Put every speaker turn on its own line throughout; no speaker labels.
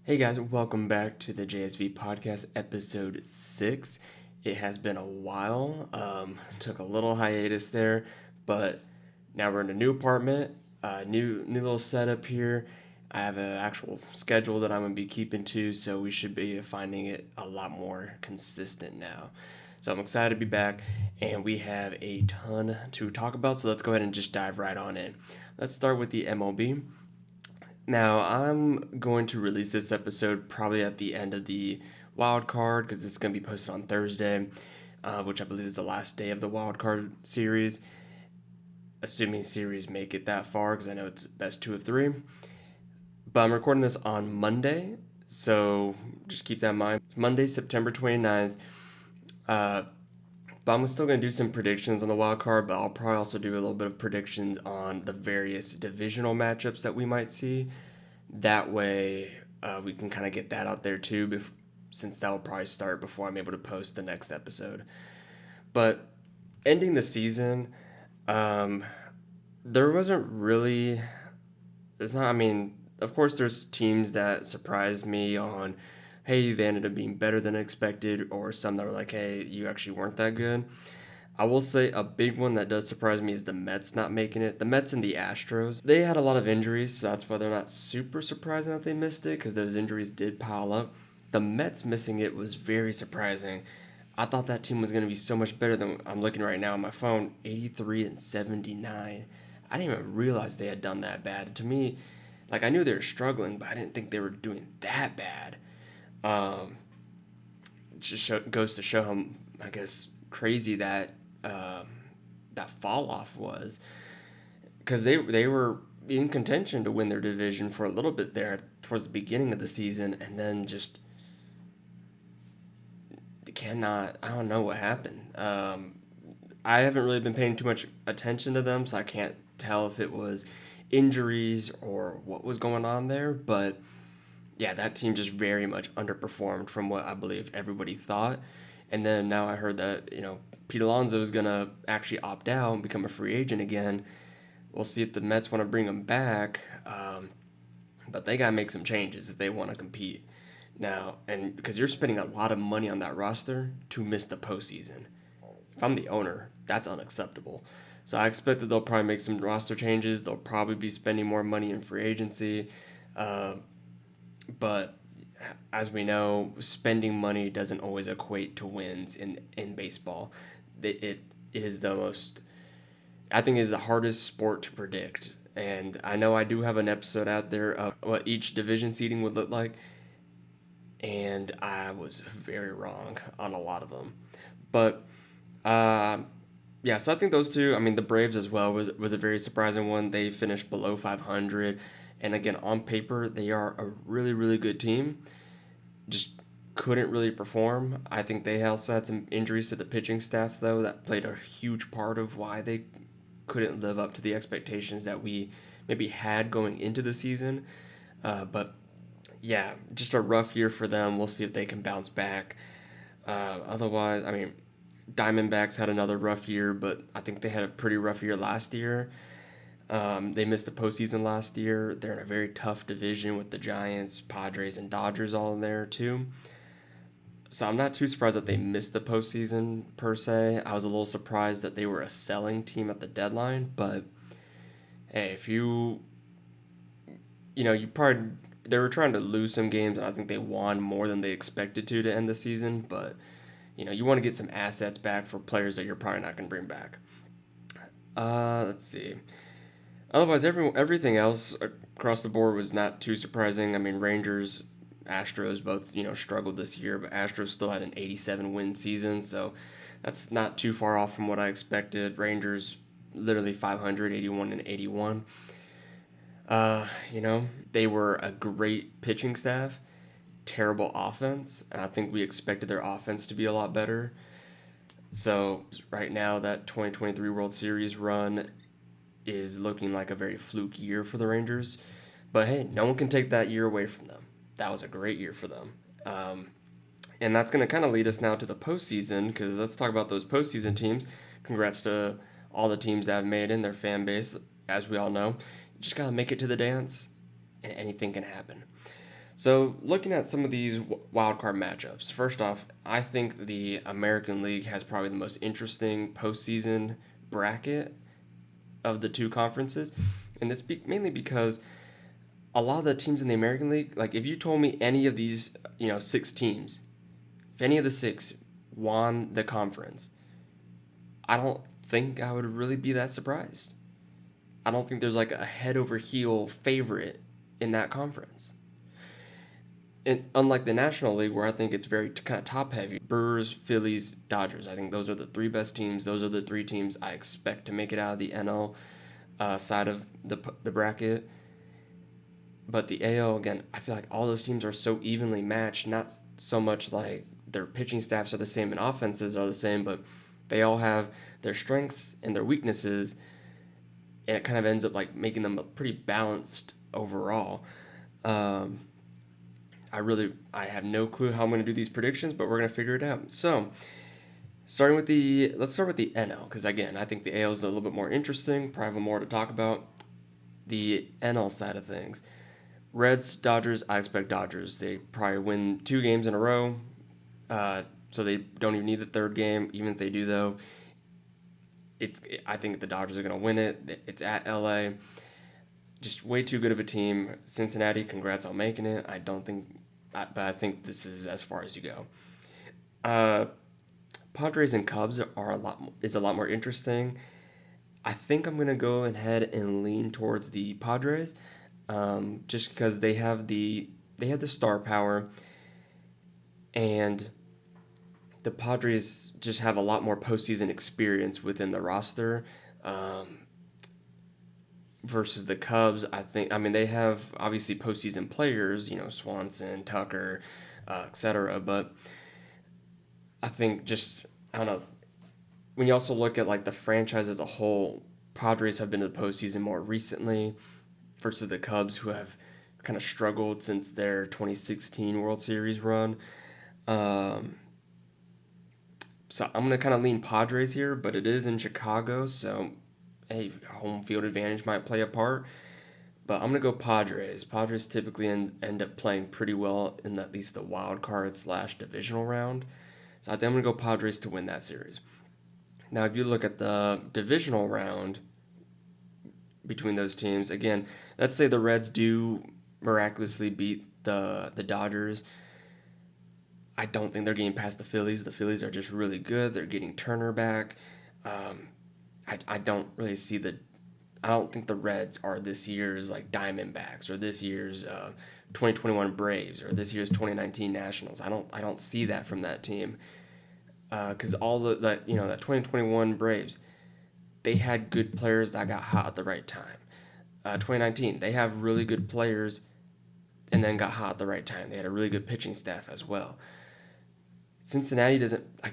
Hey guys, welcome back to the JSV Podcast, episode 6. It has been a while. Took a little hiatus there, but now we're in a new apartment, new little setup here. I have an actual schedule that I'm gonna be keeping to, so we should be finding it a lot more consistent now. So I'm excited to be back, and we have a ton to talk about. So let's go ahead and just dive right on in. Let's start with the MLB. Now, I'm going to release this episode probably at the end of the Wild Card because it's going to be posted on Thursday, which I believe is the last day of the Wild Card series. Assuming series make it that far because I know it's best 2 of 3. But I'm recording this on Monday, so just keep that in mind. It's Monday, September 29th. But I'm still going to do some predictions on the wild card, but I'll probably also do a little bit of predictions on the various divisional matchups that we might see. That way, we can kind of get that out there too, since that will probably start before I'm able to post the next episode. But ending the season, there wasn't really. There's not. I mean, of course, there's teams that surprised me on, hey, they ended up being better than expected, or some that were like, hey, you actually weren't that good. I will say a big one that does surprise me is the Mets not making it. The Mets and the Astros, they had a lot of injuries, so that's why they're not super surprising that they missed it, because those injuries did pile up. The Mets missing it was very surprising. I thought that team was going to be so much better than I'm looking right now on my phone, 83-79. I didn't even realize they had done that bad. To me, like I knew they were struggling, but I didn't think they were doing that bad. Goes to show how, I guess, crazy that fall off was, because they were in contention to win their division for a little bit there towards the beginning of the season, and then just cannot. I don't know what happened. I haven't really been paying too much attention to them, so I can't tell if it was injuries or what was going on there, but yeah, that team just very much underperformed from what I believe everybody thought. And then now I heard that, Pete Alonso is going to actually opt out and become a free agent again. We'll see if the Mets want to bring him back. But they got to make some changes if they want to compete now. And because you're spending a lot of money on that roster to miss the postseason. If I'm the owner, that's unacceptable. So I expect that they'll probably make some roster changes. They'll probably be spending more money in free agency. But as we know, spending money doesn't always equate to wins in baseball. It is the most, I think, is the hardest sport to predict. And I know I do have an episode out there of what each division seeding would look like, and I was very wrong on a lot of them. But yeah, so I think those two. I mean, the Braves as well was a very surprising one. They finished below 500, and again, on paper, they are a really really good team. Just couldn't really perform. I think they also had some injuries to the pitching staff, though, that played a huge part of why they couldn't live up to the expectations that we maybe had going into the season. But yeah, just a rough year for them. We'll see if they can bounce back. Otherwise, I mean, Diamondbacks had another rough year, but I think they had a pretty rough year last year. They missed the postseason last year. They're in a very tough division with the Giants, Padres, and Dodgers all in there too. So I'm not too surprised that they missed the postseason per se. I was a little surprised that they were a selling team at the deadline, but hey, if you probably, they were trying to lose some games, and I think they won more than they expected to end the season, but you want to get some assets back for players that you're probably not going to bring back. Let's see. Otherwise, everything else across the board was not too surprising. I mean, Rangers, Astros both, struggled this year, but Astros still had an 87 win season, so that's not too far off from what I expected. Rangers literally 500, 81-81. They were a great pitching staff, terrible offense, and I think we expected their offense to be a lot better. So right now, that 2023 World Series run is looking like a very fluke year for the Rangers. But hey, no one can take that year away from them. That was a great year for them. And that's going to kind of lead us now to the postseason, because let's talk about those postseason teams. Congrats to all the teams that have made in their fan base. As we all know, you just got to make it to the dance, and anything can happen. So, looking at some of these wild card matchups, first off, I think the American League has probably the most interesting postseason bracket of the two conferences, and it's mainly because a lot of the teams in the American League, like if you told me any of these, 6 teams, if any of the 6 won the conference, I don't think I would really be that surprised. I don't think there's like a head over heel favorite in that conference. And unlike the National League, where I think it's very kind of top heavy, Brewers, Phillies, Dodgers. I think those are the 3 best teams. Those are the 3 teams I expect to make it out of the NL side of the bracket. But the AL, again, I feel like all those teams are so evenly matched. Not so much like their pitching staffs are the same and offenses are the same, but they all have their strengths and their weaknesses, and it kind of ends up like making them pretty balanced overall. I have no clue how I'm going to do these predictions, but we're going to figure it out. So, let's start with the NL, because again, I think the AL is a little bit more interesting, probably more to talk about. The NL side of things. Reds, Dodgers, I expect Dodgers. They probably win 2 games in a row, so they don't even need the 3rd game. Even if they do, though, I think the Dodgers are going to win it. It's at LA. Just way too good of a team. Cincinnati, congrats on making it. But I think this is as far as you go. Padres and Cubs is a lot more interesting. I think I'm gonna go ahead and lean towards the Padres, just because they have the star power, and the Padres just have a lot more postseason experience within the roster. Versus the Cubs, they have obviously postseason players, Swanson, Tucker, etc. But I think I don't know. When you also look at like the franchise as a whole, Padres have been to the postseason more recently versus the Cubs, who have kind of struggled since their 2016 World Series run. So I'm gonna kind of lean Padres here, but it is in Chicago, so home field advantage might play a part. But I'm going to go Padres. Padres typically end up playing pretty well in at least the wild card / divisional round. So I think I'm going to go Padres to win that series. Now, if you look at the divisional round between those teams, again, let's say the Reds do miraculously beat the Dodgers. I don't think they're getting past the Phillies. The Phillies are just really good. They're getting Turner back. I don't really see I don't think the Reds are this year's like Diamondbacks or this year's 2021 Braves or this year's 2019 Nationals. I don't see that from that team, because all that 2021 Braves, they had good players that got hot at the right time. 2019, they have really good players and then got hot at the right time. They had a really good pitching staff as well. Cincinnati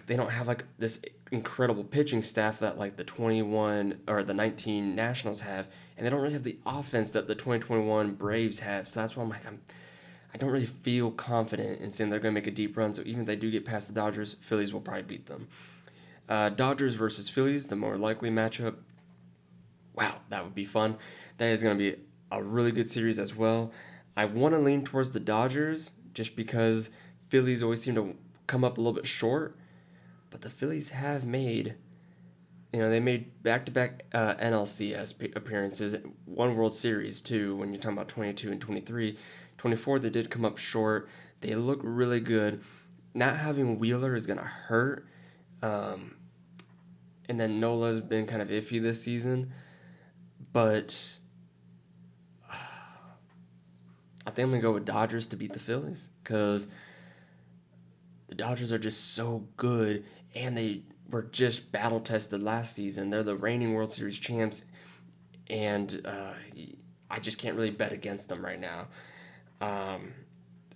they don't have like this incredible pitching staff that like the 21 or the 19 Nationals have, and they don't really have the offense that the 2021 Braves have. So that's why I don't really feel confident in saying they're going to make a deep run. So even if they do get past the Dodgers, Phillies will probably beat them. Dodgers versus Phillies, the more likely matchup. Wow, that would be fun. That is going to be a really good series as well. I want to lean towards the Dodgers just because Phillies always seem to come up a little bit short, but the Phillies have made, they made back-to-back NLCS appearances, one World Series too, when you're talking about 22 and 23. 24, they did come up short. They look really good. Not having Wheeler is going to hurt. And then Nola's been kind of iffy this season. But I think I'm going to go with Dodgers to beat the Phillies, because the Dodgers are just so good, and they were just battle tested last season. They're the reigning World Series champs, and I just can't really bet against them right now.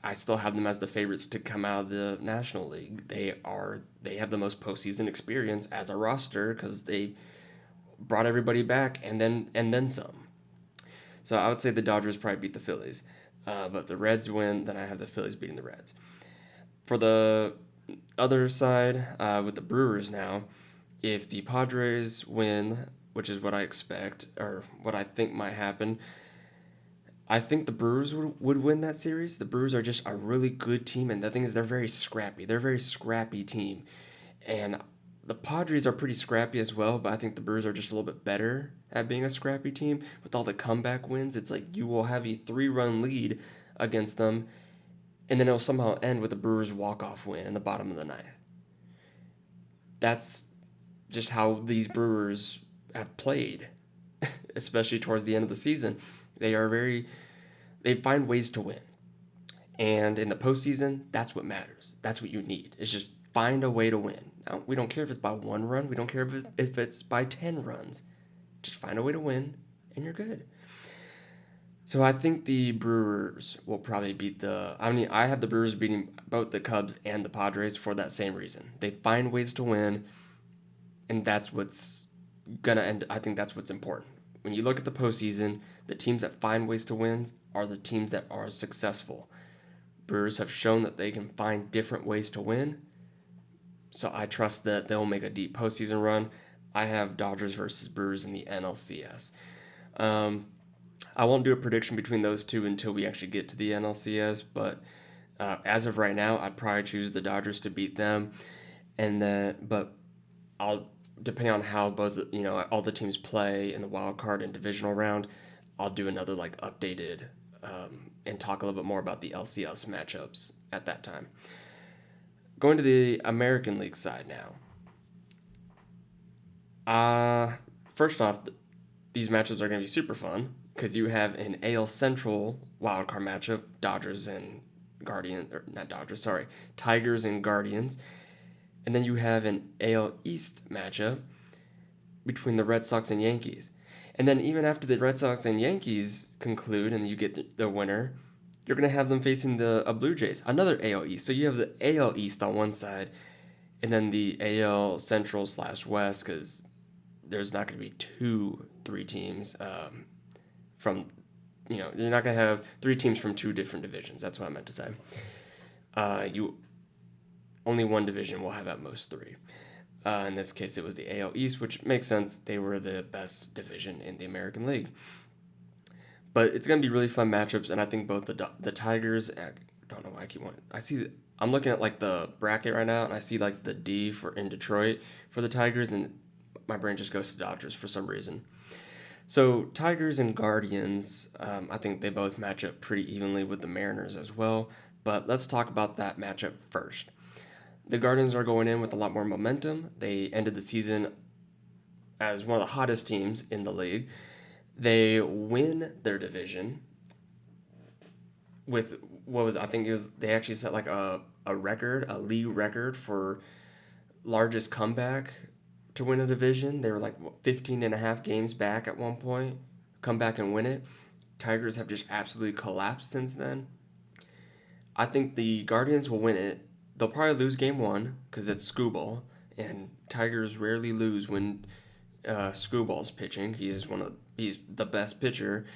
I still have them as the favorites to come out of the National League. They have the most postseason experience as a roster because they brought everybody back and then some. So I would say the Dodgers probably beat the Phillies, but the Reds win. Then I have the Phillies beating the Reds. For the other side, with the Brewers now, if the Padres win, which is what I expect, or what I think might happen, I think the Brewers would win that series. The Brewers are just a really good team, and the thing is, they're very scrappy. They're a very scrappy team, and the Padres are pretty scrappy as well. But I think the Brewers are just a little bit better at being a scrappy team with all the comeback wins. It's like you will have a 3-run lead against them, and then it'll somehow end with the Brewers walk-off win in the bottom of the ninth. That's just how these Brewers have played, especially towards the end of the season. They find ways to win. And in the postseason, that's what matters. That's what you need. It's just find a way to win. Now, we don't care if it's by 1 run. We don't care if it's by 10 runs. Just find a way to win, and you're good. So I think the Brewers will probably beat I have the Brewers beating both the Cubs and the Padres for that same reason. They find ways to win, and that's what's going to end. I think that's what's important. When you look at the postseason, the teams that find ways to win are the teams that are successful. Brewers have shown that they can find different ways to win, so I trust that they'll make a deep postseason run. I have Dodgers versus Brewers in the NLCS. I won't do a prediction between those two until we actually get to the NLCS, but as of right now, I'd probably choose the Dodgers to beat them, but I'll depending on how all the teams play in the wild card and divisional round, I'll do another updated and talk a little bit more about the LCS matchups at that time. Going to the American League side now. First off, these matchups are going to be super fun because you have an AL Central wildcard matchup, Tigers and Guardians. And then you have an AL East matchup between the Red Sox and Yankees. And then even after the Red Sox and Yankees conclude and you get the winner, you're going to have them facing the Blue Jays, another AL East. So you have the AL East on one side and then the AL Central / West, because there's not going to be 3 teams you're not going to have 3 teams from 2 different divisions. That's what I meant to say. Only one division will have at most 3. In this case, it was the AL East, which makes sense. They were the best division in the American League. But it's going to be really fun matchups, and I think both the Tigers, I don't know why I keep wanting, I'm looking at the bracket right now, and I see the D in Detroit for the Tigers, and my brain just goes to Dodgers for some reason. So Tigers and Guardians, I think they both match up pretty evenly with the Mariners as well, but let's talk about that matchup first. The Guardians are going in with a lot more momentum. They ended the season as one of the hottest teams in the league. They win their division with they actually set a league record for largest comeback to win a division. They were 15 and a half games back at one point, come back and win it. Tigers have just absolutely collapsed since then. I think the Guardians will win it. They'll probably lose game 1 because it's Skubal, and Tigers rarely lose when Skubal's pitching. He's the best pitcher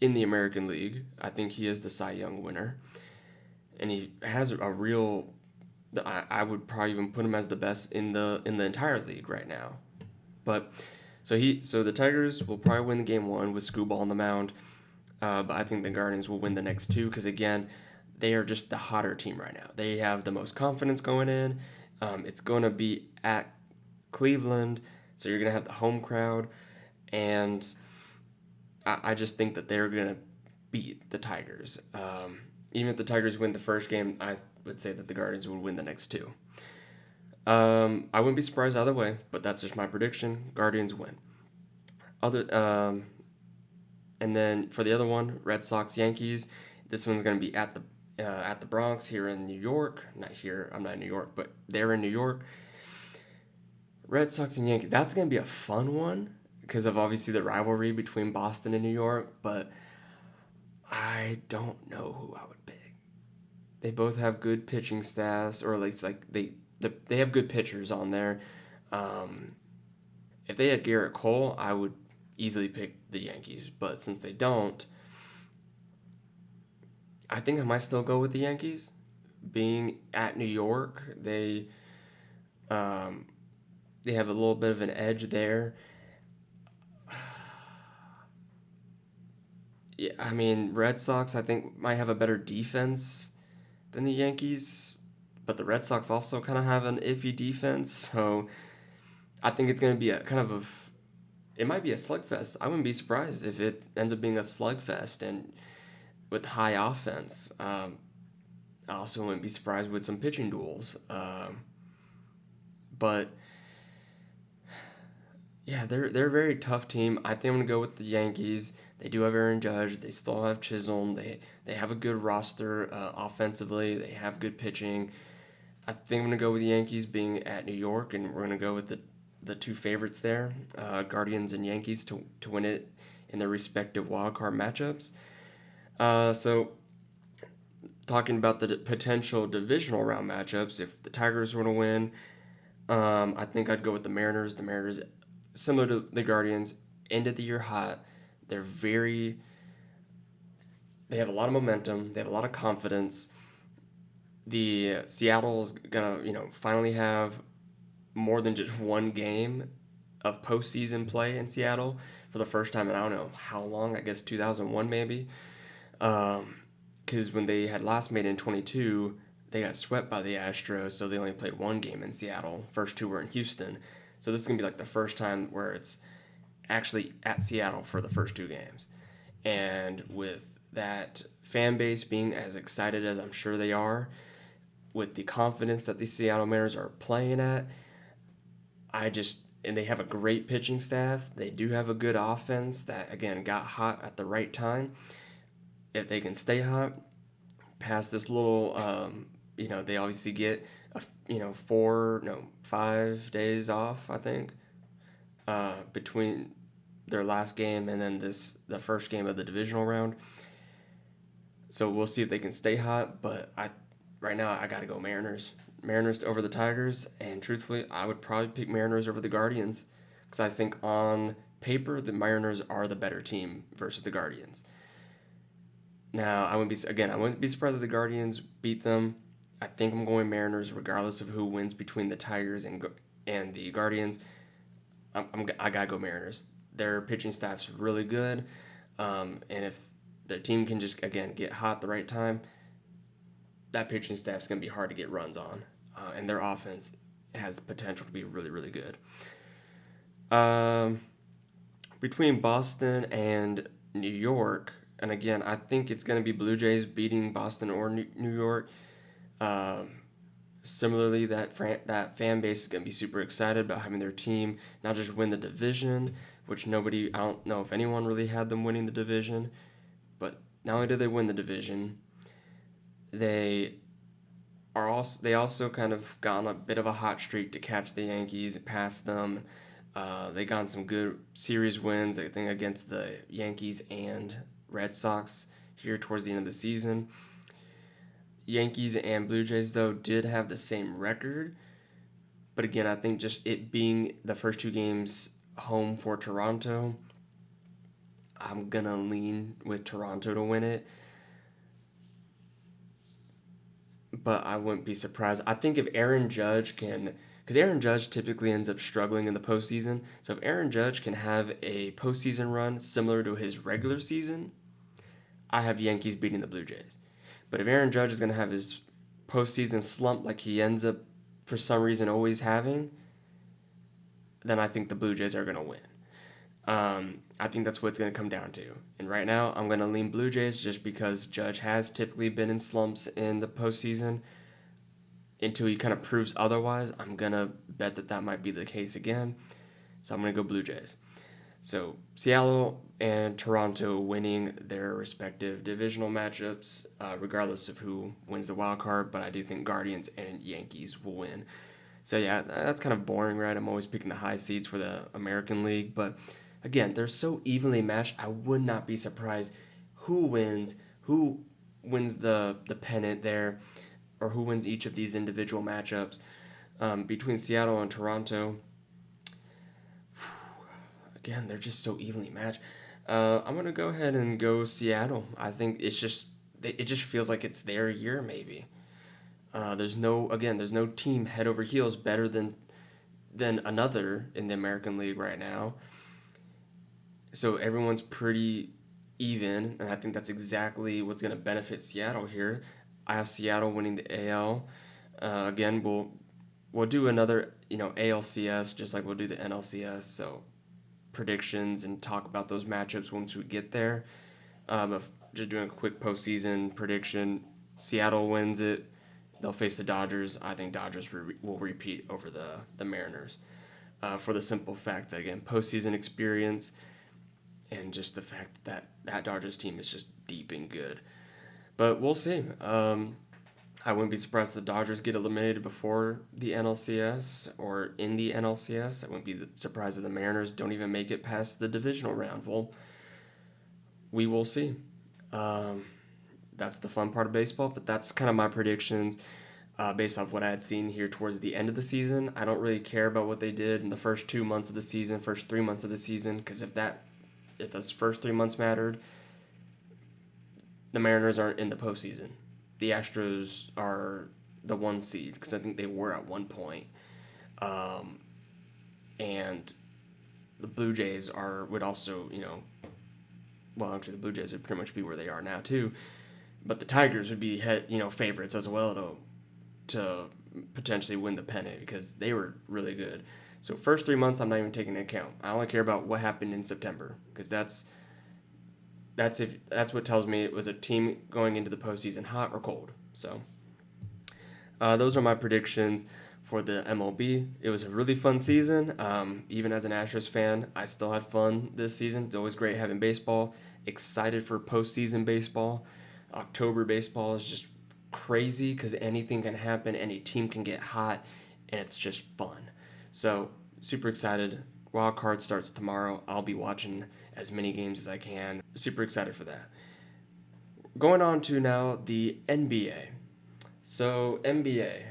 in the American League. I think he is the Cy Young winner, and he has a real. I would probably even put him as the best in the entire league right now. But so the Tigers will probably win the game 1 with Skubal on the mound, but I think the Guardians will win the next 2 because again, they are just the hotter team right now. They have the most confidence going in. It's going to be at Cleveland, so you're going to have the home crowd. And I just think that they're going to beat the Tigers. Even if the Tigers win the first game, I would say that the Guardians would win the next 2. I wouldn't be surprised either way, but that's just my prediction. Guardians win. And then for the other one, Red Sox, Yankees, this one's going to be at the Bronx here in New York. Not here, I'm not in New York, but they're in New York. Red Sox and Yankees, that's going to be a fun one because of obviously the rivalry between Boston and New York, but I don't know who I would pick. They both have good pitching staffs, or at least they have good pitchers on there. If they had Garrett Cole, I would easily pick the Yankees, but since they don't, I think I might still go with the Yankees. Being at New York, they have a little bit of an edge there. Yeah, I mean, Red Sox, I think, might have a better defense than the Yankees, but the Red Sox also kind of have an iffy defense. So I think it's going to be a kind of it might be a slugfest. I wouldn't be surprised if it ends up being a slugfest and with high offense. I also wouldn't be surprised with some pitching duels. But yeah, they're a very tough team. I think I'm gonna go with the Yankees. They do have Aaron Judge. They still have Chisholm. They have a good roster offensively. They have good pitching. I think I'm gonna go with the Yankees being at New York, and we're gonna go with the two favorites there, Guardians and Yankees, to win it in their respective wild card matchups. So talking about the potential divisional round matchups, if the Tigers were to win, I think I'd go with the Mariners. The Mariners, similar to the Guardians, ended the year hot. They're very. They have a lot of momentum. They have a lot of confidence. The Seattle's gonna, finally have more than just one game of postseason play in Seattle for the first time in I don't know how long. I guess 2001 maybe. Because when they had last made in 22, they got swept by the Astros, so they only played one game in Seattle. First two were in Houston. So this is going to be like the first time where it's actually at Seattle for the first two games. And with that fan base being as excited as I'm sure they are, with the confidence that the Seattle Mariners are playing at, and they have a great pitching staff. They do have a good offense that, again, got hot at the right time. If they can stay hot past this little, they obviously get 5 days off, I think, between their last game and then the first game of the divisional round. So we'll see if they can stay hot. But right now I got to go Mariners. Mariners over the Tigers, and truthfully, I would probably pick Mariners over the Guardians because I think on paper the Mariners are the better team versus the Guardians. Now, I wouldn't be surprised if the Guardians beat them. I think I'm going Mariners regardless of who wins between the Tigers and the Guardians. I gotta go Mariners. Their pitching staff's really good, and if their team can just again get hot at the right time, that pitching staff's gonna be hard to get runs on, and their offense has the potential to be really really good. Between Boston and New York. And again, I think it's going to be Blue Jays beating Boston or New York. Similarly, that fan base is going to be super excited about having their team not just win the division, which I don't know if anyone really had them winning the division, but not only did they win the division, they also kind of got on a bit of a hot streak to catch the Yankees, pass them. They got some good series wins, I think, against the Yankees and Red Sox here towards the end of the season. Yankees and Blue Jays, though, did have the same record. But again, I think just it being the first two games home for Toronto, I'm going to lean with Toronto to win it. But I wouldn't be surprised. I think if Aaron Judge can, because Aaron Judge typically ends up struggling in the postseason. So if Aaron Judge can have a postseason run similar to his regular season, I have Yankees beating the Blue Jays. But if Aaron Judge is going to have his postseason slump like he ends up for some reason always having, then I think the Blue Jays are going to win. I think that's what it's going to come down to. And right now, I'm going to lean Blue Jays just because Judge has typically been in slumps in the postseason. Until he kind of proves otherwise, I'm going to bet that might be the case again. So I'm going to go Blue Jays. So Seattle and Toronto winning their respective divisional matchups, regardless of who wins the wild card. But I do think Guardians and Yankees will win. So yeah, that's kind of boring, right? I'm always picking the high seeds for the American League. But again, they're so evenly matched. I would not be surprised who wins the pennant there, or who wins each of these individual matchups between Seattle and Toronto. Again, they're just so evenly matched. I'm gonna go ahead and go Seattle. I think it just feels like it's their year maybe. There's no team head over heels better than another in the American League right now. So everyone's pretty even, and I think that's exactly what's going to benefit Seattle here. I have Seattle winning the AL. Again, we'll do another ALCS just like we'll do the NLCS. So predictions and talk about those matchups once we get there. But just doing a quick postseason prediction, Seattle wins it. They'll face the Dodgers. I think Dodgers will repeat over the Mariners. For the simple fact that, again, postseason experience and just the fact that that Dodgers team is just deep and good. But we'll see. I wouldn't be surprised if the Dodgers get eliminated before the NLCS or in the NLCS. I wouldn't be surprised if the Mariners don't even make it past the divisional round. Well, we will see. That's the fun part of baseball, but that's kind of my predictions based off what I had seen here towards the end of the season. I don't really care about what they did in the first 2 months of the season, first 3 months of the season, because if those first 3 months mattered, the Mariners aren't in the postseason. The Astros are the 1 seed, because I think they were at one point. And the Blue Jays would also, well, actually the Blue Jays would pretty much be where they are now too. But the Tigers would be favorites as well to potentially win the pennant because they were really good. So first 3 months I'm not even taking into account. I only care about what happened in September because that's what tells me it was a team going into the postseason hot or cold. So those are my predictions for the MLB. It was a really fun season. Even as an Astros fan, I still had fun this season. It's always great having baseball. Excited for postseason baseball. October baseball is just crazy because anything can happen. Any team can get hot, and it's just fun. So super excited. Wild Card starts tomorrow. I'll be watching as many games as I can. Super excited for that. Going on to now the NBA. So NBA.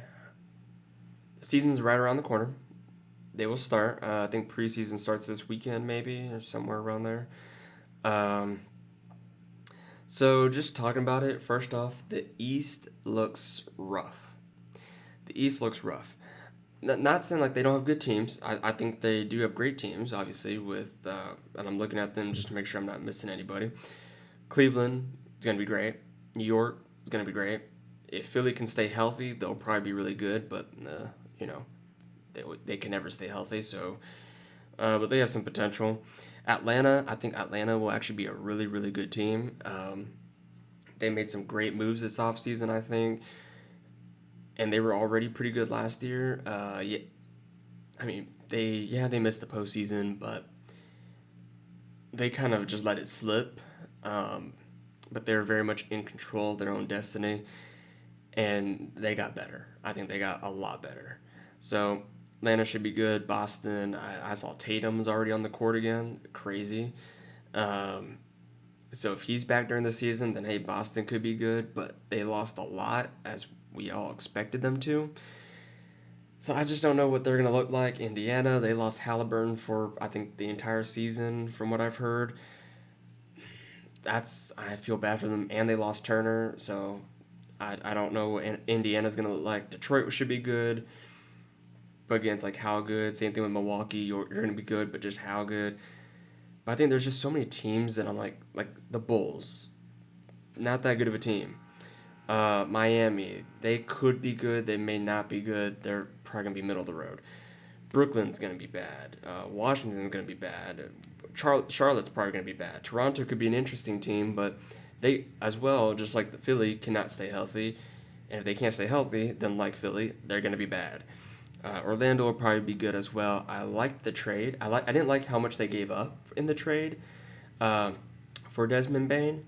Season's right around the corner. They will start. I think preseason starts this weekend maybe or somewhere around there. So just talking about it, first off, the East looks rough. The East looks rough. Not saying like they don't have good teams. I think they do have great teams, obviously, and I'm looking at them just to make sure I'm not missing anybody. Cleveland is going to be great. New York is going to be great. If Philly can stay healthy, they'll probably be really good, but, they can never stay healthy, so... but they have some potential. Atlanta, I think Atlanta will actually be a really, really good team. They made some great moves this offseason, I think. And they were already pretty good last year. They missed the postseason, but they kind of just let it slip. But they're very much in control of their own destiny. And they got better. I think they got a lot better. So Atlanta should be good. Boston, I saw Tatum's already on the court again. Crazy. So if he's back during the season, then hey, Boston could be good. But they lost a lot, as we all expected them to. So I just don't know what they're going to look like. Indiana, they lost Halliburton for, I think, the entire season, from what I've heard. I feel bad for them. And they lost Turner, so I don't know what Indiana's going to look like. Detroit should be good. But again, it's like how good. Same thing with Milwaukee. You're going to be good, but just how good. But I think there's just so many teams that I'm like the Bulls. Not that good of a team. Miami, they could be good. They may not be good. They're probably going to be middle of the road. Brooklyn's going to be bad. Washington's going to be bad. Charlotte's probably going to be bad. Toronto could be an interesting team, but they, as well, just like the Philly, cannot stay healthy. And if they can't stay healthy, then like Philly, they're going to be bad. Orlando will probably be good as well. I liked the trade. I didn't like how much they gave up in the trade for Desmond Bane,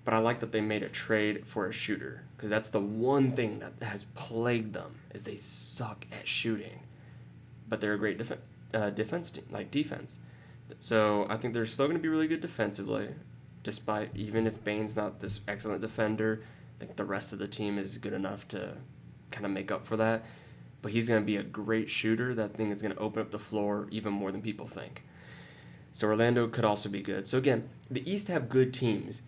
but I like that they made a trade for a shooter because that's the one thing that has plagued them is they suck at shooting, but they're a great defense team, like defense. So I think they're still going to be really good defensively, despite even if Bane's not this excellent defender. I think the rest of the team is good enough to kind of make up for that. But he's going to be a great shooter. That thing is going to open up the floor even more than people think. So Orlando could also be good. So again, the East have good teams,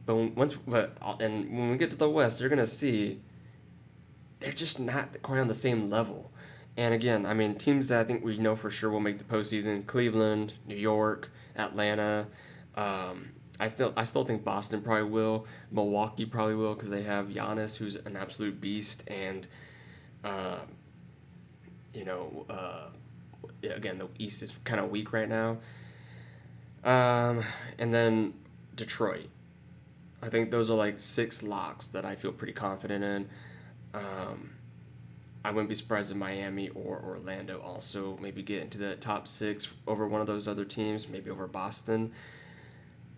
but when we get to the West, they're going to see they're just not quite on the same level. And again, I mean, teams that I think we know for sure will make the postseason: Cleveland, New York, Atlanta. I still think Boston probably will. Milwaukee probably will because they have Giannis, who's an absolute beast, and uh, you know, again, the East is kind of weak right now. And then Detroit. I think those are like 6 locks that I feel pretty confident in. Um, I wouldn't be surprised if Miami or Orlando also maybe get into the top 6 over one of those other teams, maybe over Boston.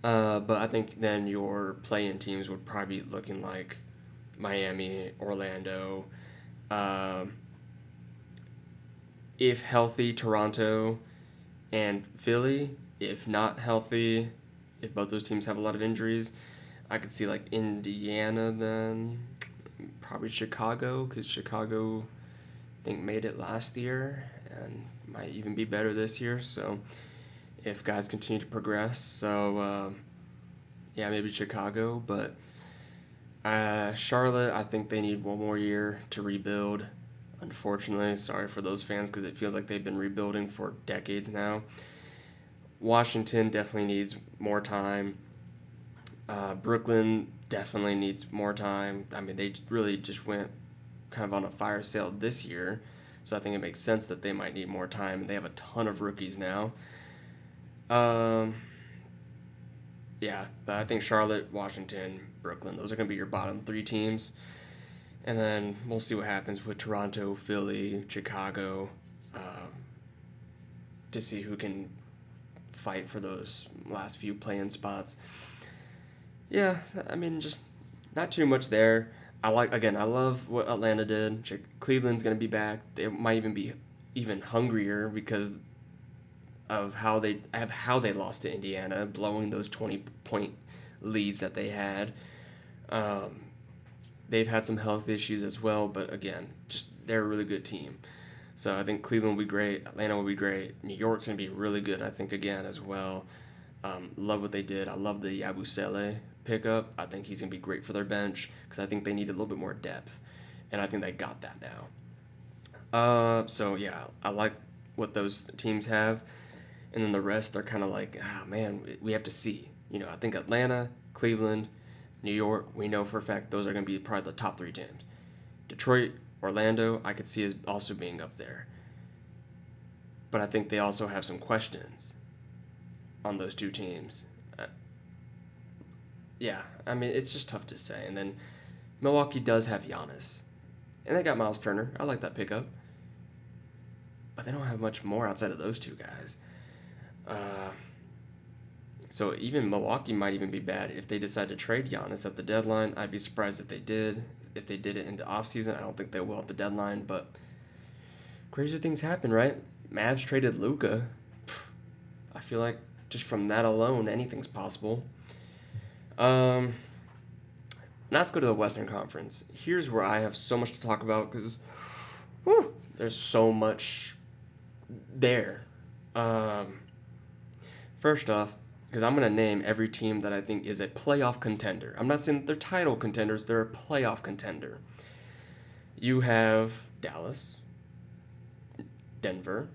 But I think then your play-in teams would probably be looking like Miami, Orlando. Um, if healthy, Toronto and Philly. If not healthy, if both those teams have a lot of injuries, I could see like Indiana then, probably Chicago, because Chicago, I think, made it last year and might even be better this year. So if guys continue to progress, so yeah, maybe Chicago, but Charlotte, I think they need one more year to rebuild. Unfortunately, sorry for those fans because it feels like they've been rebuilding for decades now. Washington definitely needs more time. Brooklyn definitely needs more time. I mean, they really just went kind of on a fire sale this year, so I think it makes sense that they might need more time. They have a ton of rookies now. Um, yeah, but I think Charlotte, Washington, Brooklyn, those are going to be your bottom 3 teams. And then we'll see what happens with Toronto, Philly, Chicago, to see who can fight for those last few play-in spots. Yeah, I mean, just not too much there. I love what Atlanta did. Cleveland's going to be back. They might even be even hungrier because of how they lost to Indiana, blowing those 20-point leads that they had. They've had some health issues as well, but again, just they're a really good team. So I think Cleveland will be great. Atlanta will be great. New York's going to be really good, I think, again as well. Love what they did. I love the Yabusele pickup. I think he's going to be great for their bench because I think they need a little bit more depth, and I think they got that now. So yeah, I like what those teams have, and then the rest are kind of like, man, we have to see. I think Atlanta, Cleveland, New York, we know for a fact those are going to be probably the top 3 teams. Detroit, Orlando, I could see as also being up there. But I think they also have some questions on those 2 teams. Yeah, I mean, it's just tough to say. And then Milwaukee does have Giannis. And they got Miles Turner. I like that pickup. But they don't have much more outside of those 2 guys. So even Milwaukee might even be bad if they decide to trade Giannis at the deadline. I'd be surprised if they did. If they did it in the offseason, I don't think they will at the deadline. But crazier things happen, right? Mavs traded Luka. I feel like just from that alone, anything's possible. Now let's go to the Western Conference. Here's where I have so much to talk about because there's so much there. First off, because I'm going to name every team that I think is a playoff contender. I'm not saying that they're title contenders, they're a playoff contender. You have Dallas, Denver,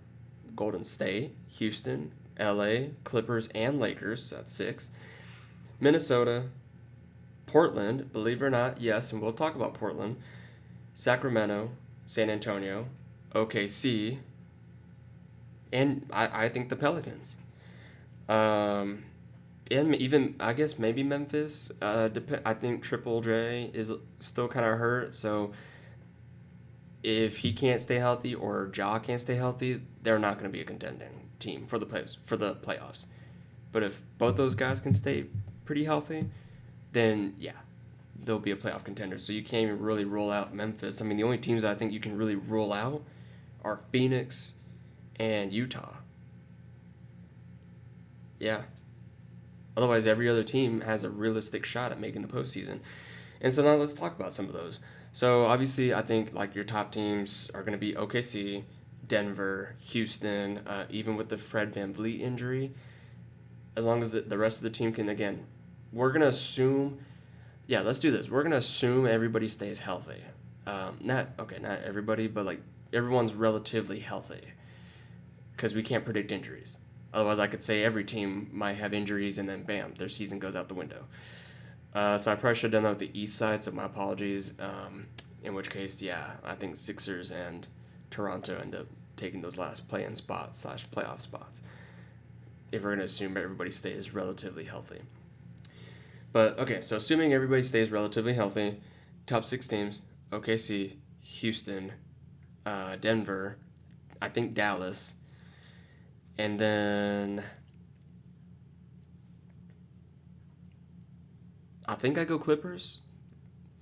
Golden State, Houston, LA, Clippers, and Lakers. That's 6. Minnesota, Portland, believe it or not, yes, and we'll talk about Portland. Sacramento, San Antonio, OKC, and I think the Pelicans. And even, I guess, maybe Memphis. I think Triple J is still kind of hurt, so if he can't stay healthy or Ja can't stay healthy, they're not going to be a contending team for the playoffs. But if both those guys can stay pretty healthy, then yeah, they'll be a playoff contender. So you can't even really rule out Memphis. I mean, the only teams I think you can really rule out are Phoenix and Utah. Yeah. Otherwise, every other team has a realistic shot at making the postseason. And so now let's talk about some of those. So obviously, I think like your top teams are going to be OKC, Denver, Houston, even with the Fred VanVleet injury. As long as the rest of the team can, again, we're going to assume, yeah, let's do this. We're going to assume everybody stays healthy. Not everybody, but like everyone's relatively healthy because we can't predict injuries. Otherwise, I could say every team might have injuries, and then bam, their season goes out the window. So I probably should have done that with the East side, so my apologies. In which case, yeah, I think Sixers and Toronto end up taking those last play-in spots / playoff spots, if we're going to assume everybody stays relatively healthy. But, okay, so assuming everybody stays relatively healthy, top 6 teams, OKC, Houston, Denver, I think Dallas, and then I think I go Clippers.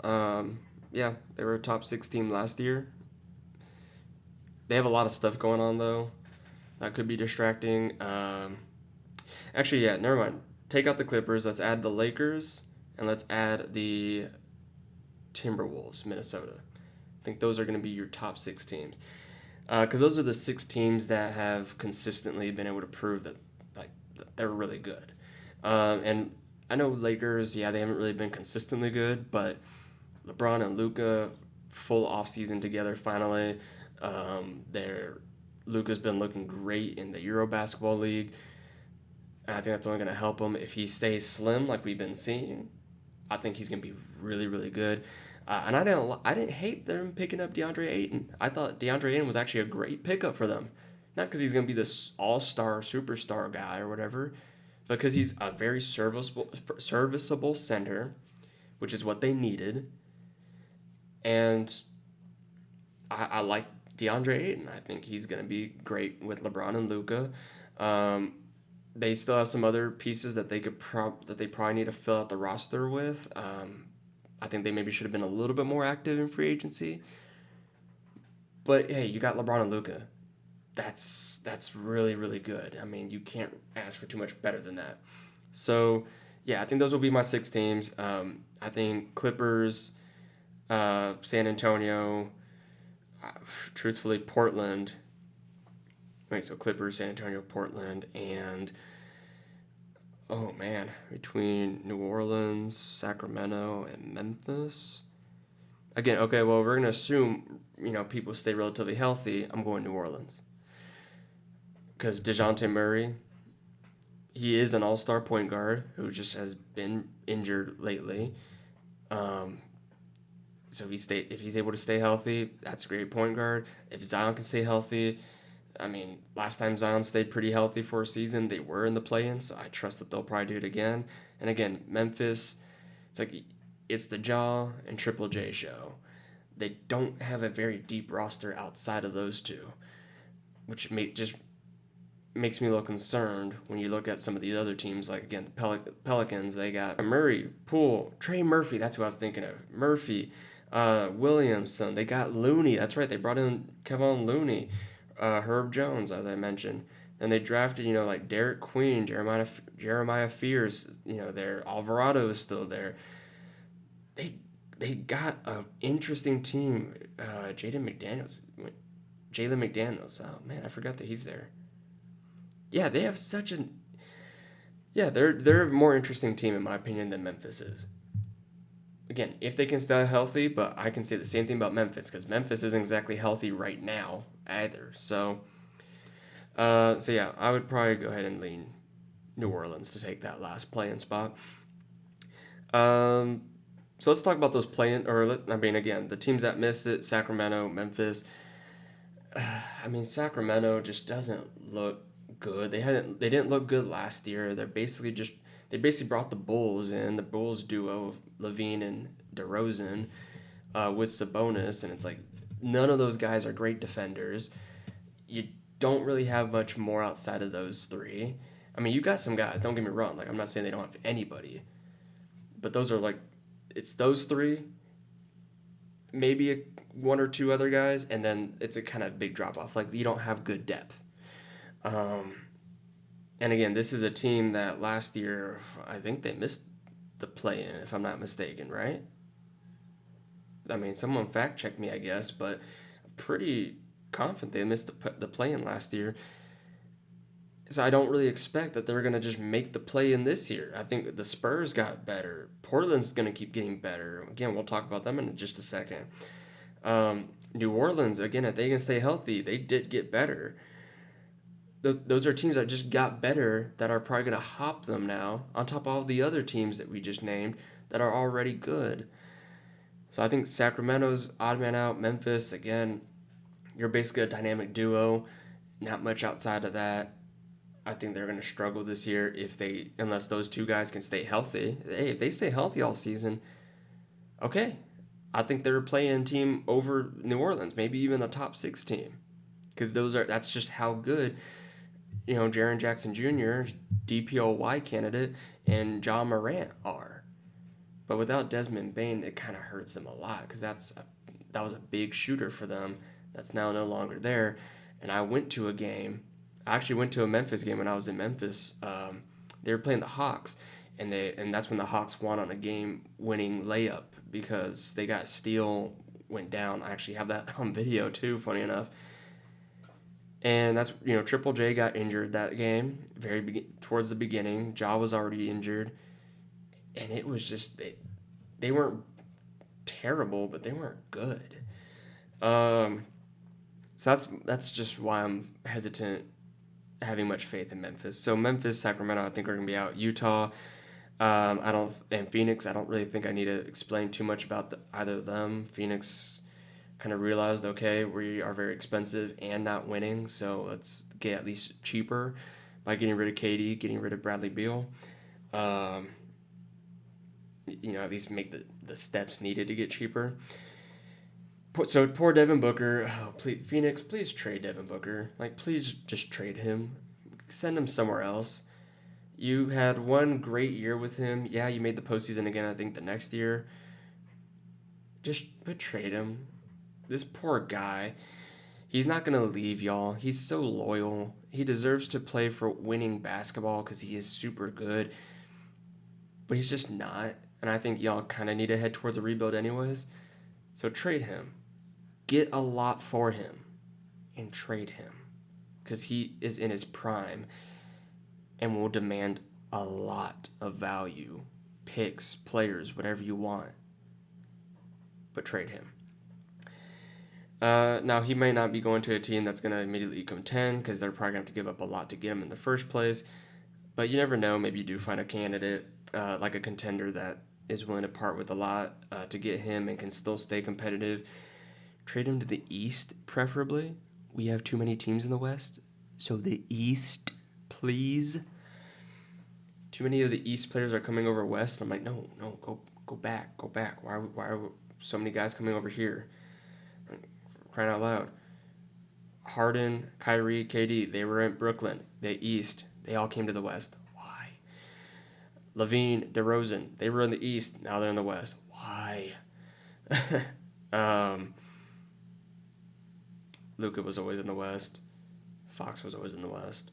Yeah, they were a top 6 team last year. They have a lot of stuff going on, though. That could be distracting. Actually, yeah, never mind. Take out the Clippers. Let's add the Lakers, and let's add the Timberwolves, Minnesota. I think those are going to be your top 6 teams. Because those are the 6 teams that have consistently been able to prove that they're really good. And I know Lakers, yeah, they haven't really been consistently good, but LeBron and Luka, full offseason together finally. Luka's been looking great in the Euro Basketball League. And I think that's only going to help him if he stays slim like we've been seeing. I think he's going to be really, really good. And I didn't hate them picking up DeAndre Ayton. I thought DeAndre Ayton was actually a great pickup for them. Not because he's going to be this all-star, superstar guy or whatever, but because he's a very serviceable center, which is what they needed. And I like DeAndre Ayton. I think he's going to be great with LeBron and Luka. They still have some other pieces that they probably need to fill out the roster with. I think they maybe should have been a little bit more active in free agency. But hey, you got LeBron and Luka. That's really, really good. I mean, you can't ask for too much better than that. So yeah, I think those will be my 6 teams. I think Clippers, San Antonio, truthfully Portland. Wait, so Clippers, San Antonio, Portland, and oh man, between New Orleans, Sacramento, and Memphis. Again, okay, well, we're going to assume, people stay relatively healthy. I'm going New Orleans. Because DeJounte Murray, he is an all-star point guard who just has been injured lately. So if he's able to stay healthy, that's a great point guard. If Zion can stay healthy, I mean, last time Zion stayed pretty healthy for a season, they were in the play-in, so I trust that they'll probably do it again. And again, Memphis, it's the Ja and Triple J show. They don't have a very deep roster outside of those two, which just makes me a little concerned when you look at some of the other teams, like, again, the Pelicans. They got Murray, Poole, Trey Murphy, that's who I was thinking of, Murphy, Williamson. They got Looney, that's right, they brought in Kevon Looney, Herb Jones, as I mentioned. Then they drafted, like Derek Queen, Jeremiah Fears, their Alvarado is still there. They got an interesting team. Jalen McDaniels. Oh man, I forgot that he's there. Yeah, they have they're a more interesting team in my opinion than Memphis is. Again, if they can stay healthy, but I can say the same thing about Memphis because Memphis isn't exactly healthy right now either. So yeah, I would probably go ahead and lean New Orleans to take that last play-in spot. So let's talk about those again, the teams that missed it: Sacramento, Memphis. Sacramento just doesn't look good. They didn't look good last year. They basically brought the Bulls in, the Bulls duo of Levine and DeRozan, with Sabonis, and it's like none of those guys are great defenders. You don't really have much more outside of those 3. I mean, you got some guys. Don't get me wrong. Like, I'm not saying they don't have anybody, but those are it's those 3, maybe 1 or 2 other guys, and then it's a kind of big drop off. Like, you don't have good depth. And again, this is a team that last year, I think they missed the play-in, if I'm not mistaken, right? I mean, someone fact-checked me, I guess, but I'm pretty confident they missed the play-in last year. So I don't really expect that they're going to just make the play-in this year. I think the Spurs got better. Portland's going to keep getting better. Again, we'll talk about them in just a second. New Orleans, again, if they can stay healthy, they did get better. those are teams that just got better that are probably going to hop them now on top of all the other teams that we just named that are already good. So I think Sacramento's odd man out. Memphis, again, you're basically a dynamic duo. Not much outside of that. I think they're going to struggle this year unless those two guys can stay healthy. Hey, if they stay healthy all season, okay. I think they're a play-in team over New Orleans, maybe even a top 6 team. Because that's just how good, Jaren Jackson Jr., DPOY candidate, and John Morant are. But without Desmond Bane, it kind of hurts them a lot because that was a big shooter for them that's now no longer there. And I actually went to a Memphis game when I was in Memphis. They were playing the Hawks, and that's when the Hawks won on a game-winning layup because they got steal, went down. I actually have that on video too, funny enough. And that's, Triple J got injured that game, towards the beginning. Ja was already injured. And it was just, they weren't terrible, but they weren't good. So that's just why I'm hesitant having much faith in Memphis. So Memphis, Sacramento, I think are going to be out. Utah, and Phoenix, I don't really think I need to explain too much about either of them. Phoenix kind of realized, okay, we are very expensive and not winning, so let's get at least cheaper by getting rid of KD, getting rid of Bradley Beal. At least make the steps needed to get cheaper. So poor Devin Booker. Oh, please, Phoenix, please trade Devin Booker. Please just trade him. Send him somewhere else. You had one great year with him. Yeah, you made the postseason again, I think, the next year. But trade him. This poor guy. He's not going to leave, y'all. He's so loyal. He deserves to play for winning basketball because he is super good. But he's just not. And I think y'all kind of need to head towards a rebuild anyways. So trade him. Get a lot for him. And trade him. Because he is in his prime. And will demand a lot of value. Picks, players, whatever you want. But trade him. Now, he may not be going to a team that's going to immediately contend because they're probably going to have to give up a lot to get him in the first place. But you never know. Maybe you do find a candidate, like a contender that is willing to part with a lot to get him and can still stay competitive. Trade him to the East, preferably. We have too many teams in the West. So the East, please. Too many of the East players are coming over West. I'm like, no, go back. Why are so many guys coming over here? Crying out loud. Harden, Kyrie, KD, they were in Brooklyn. The East, they all came to the West. Why? Levine, DeRozan, they were in the East. Now they're in the West. Why? Luka was always in the West. Fox was always in the West.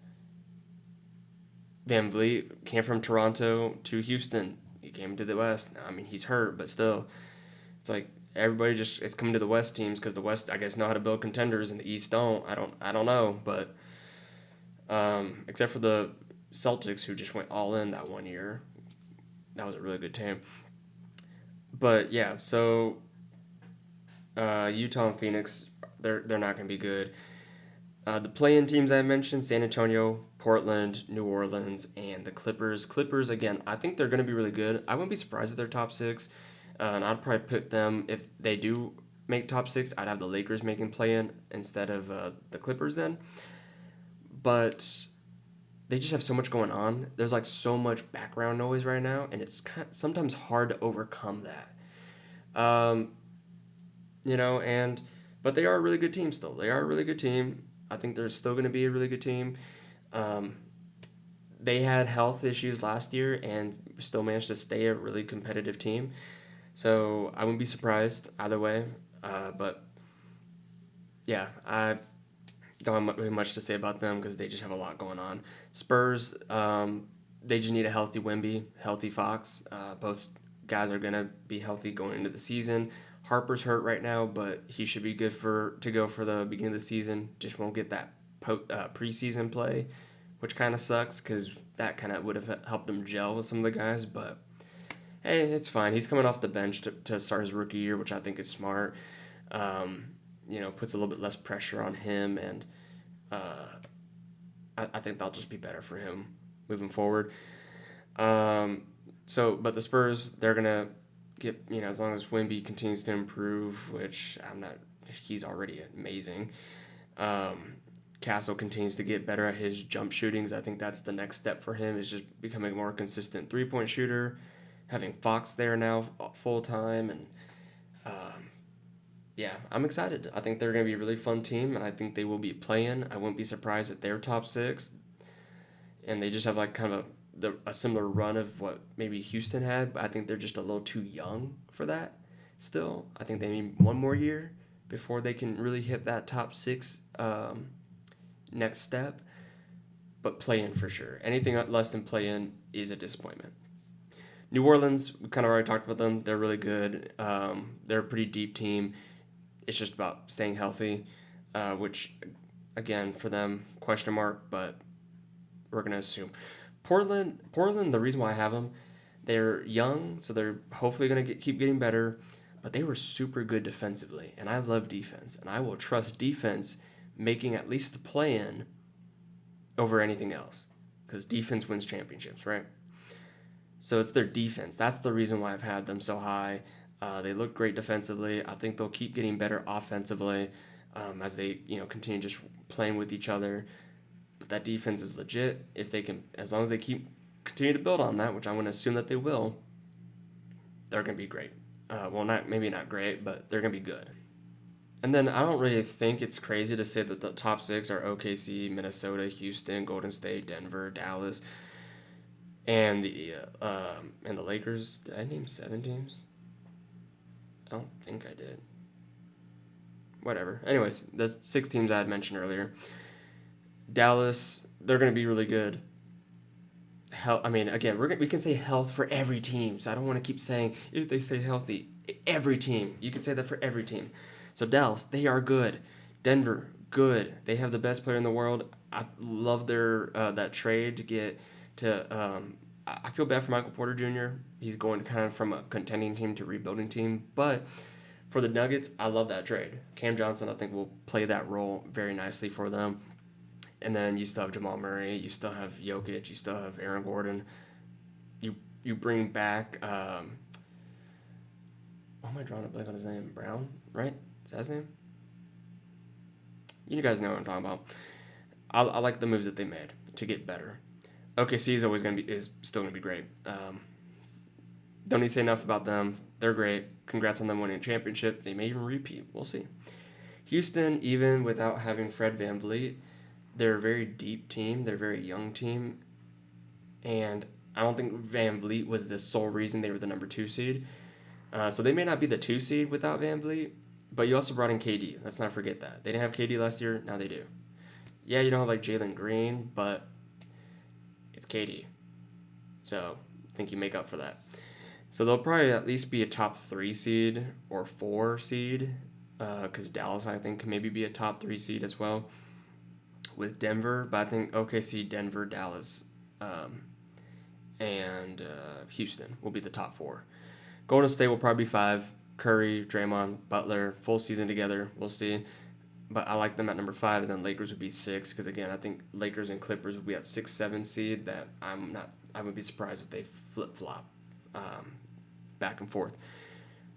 Van Vliet came from Toronto to Houston. He came to the West. I mean, he's hurt, but still. It's like everybody just is coming to the West teams because the West, I guess, know how to build contenders and the East don't. I don't know, but except for the Celtics who just went all in that one year. That was a really good team. But yeah, so Utah and Phoenix, they're not going to be good. The play-in teams I mentioned, San Antonio, Portland, New Orleans, and the Clippers. Clippers, again, I think they're going to be really good. I wouldn't be surprised if they're top 6. And I'd probably put them, if they do make top 6, I'd have the Lakers making play-in instead of the Clippers then. But they just have so much going on. There's so much background noise right now, and it's sometimes hard to overcome that. But they are a really good team still. They are a really good team. I think they're still going to be a really good team. They had health issues last year and still managed to stay a really competitive team. So I wouldn't be surprised either way. But yeah, I don't have really much to say about them because they just have a lot going on. Spurs, they just need a healthy Wemby, healthy Fox. Both guys are going to be healthy going into the season. Harper's hurt right now, but he should be good to go for the beginning of the season. Just won't get that preseason play, which kind of sucks because that kind of would have helped him gel with some of the guys. But hey, it's fine. He's coming off the bench to start his rookie year, which I think is smart. Puts a little bit less pressure on him, and I think that'll just be better for him moving forward. But the Spurs, they're gonna get, as long as Wemby continues to improve, which he's already amazing. Castle continues to get better at his jump shootings. I think that's the next step for him, is just becoming a more consistent 3-point shooter. Having Fox there now full time, and yeah, I'm excited. I think they're going to be a really fun team, and I think they will be playing. I wouldn't be surprised if they're top 6, and they just have like kind of a similar run of what maybe Houston had, but I think they're just a little too young for that still. I think they need one more year before they can really hit that top 6 next step, but play-in for sure. Anything less than play-in is a disappointment. New Orleans, we kind of already talked about them. They're really good. They're a pretty deep team. It's just about staying healthy, which, again, for them, question mark, but we're going to assume. Portland, the reason why I have them, they're young, so they're hopefully going to keep getting better, but they were super good defensively, and I love defense, and I will trust defense making at least the play-in over anything else, because defense wins championships, right? So it's their defense. That's the reason why I've had them so high. They look great defensively. I think they'll keep getting better offensively as they continue just playing with each other. But that defense is legit. If they can, as long as they continue to build on that, which I'm going to assume that they will, they're going to be great. Maybe not great, but they're going to be good. And then I don't really think it's crazy to say that the top 6 are OKC, Minnesota, Houston, Golden State, Denver, Dallas, and the Lakers. Did I name 7 teams? I don't think I did. Whatever. Anyways, the 6 teams I had mentioned earlier. Dallas, they're going to be really good. Again, we can say health for every team, so I don't want to keep saying if they stay healthy. Every team. You can say that for every team. So Dallas, they are good. Denver, good. They have the best player in the world. I love their that trade to get to. I feel bad for Michael Porter Jr. He's going kind of from a contending team to a rebuilding team. But for the Nuggets, I love that trade. Cam Johnson, I think, will play that role very nicely for them. And then you still have Jamal Murray. You still have Jokic. You still have Aaron Gordon. You bring back... why am I drawing a blank on his name? Brown, right? Is that his name? You guys know what I'm talking about. I like the moves that they made to get better. OKC is still gonna be great. Don't need to say enough about them. They're great. Congrats on them winning a championship. They may even repeat. We'll see. Houston, even without having Fred VanVleet, they're a very deep team. They're a very young team, and I don't think VanVleet was the sole reason they were the number 2 seed. So they may not be the 2 seed without VanVleet, but you also brought in KD. Let's not forget that. They didn't have KD last year. Now they do. Yeah, you don't have like Jalen Green, but it's KD. So I think you make up for that. So they'll probably at least be a top 3 seed or 4 seed, because Dallas, I think, can maybe be a top 3 seed as well with Denver. But I think OKC, Denver, Dallas, and Houston will be the top 4. Golden State will probably be 5. Curry, Draymond, Butler, full season together. We'll see. But I like them at number 5, and then Lakers would be 6, because again, I think Lakers and Clippers would be at 6, 7 seed. That I would be surprised if they flip-flop back and forth.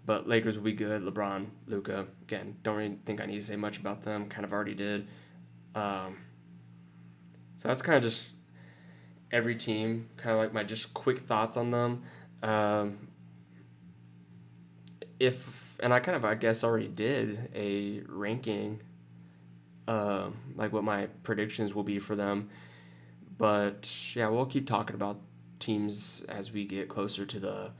But Lakers will be good. LeBron, Luka, again, don't really think I need to say much about them. Kind of already did. So that's kind of just every team, kind of like my just quick thoughts on them. I guess already did a ranking, like what my predictions will be for them. But yeah, we'll keep talking about teams as we get closer to the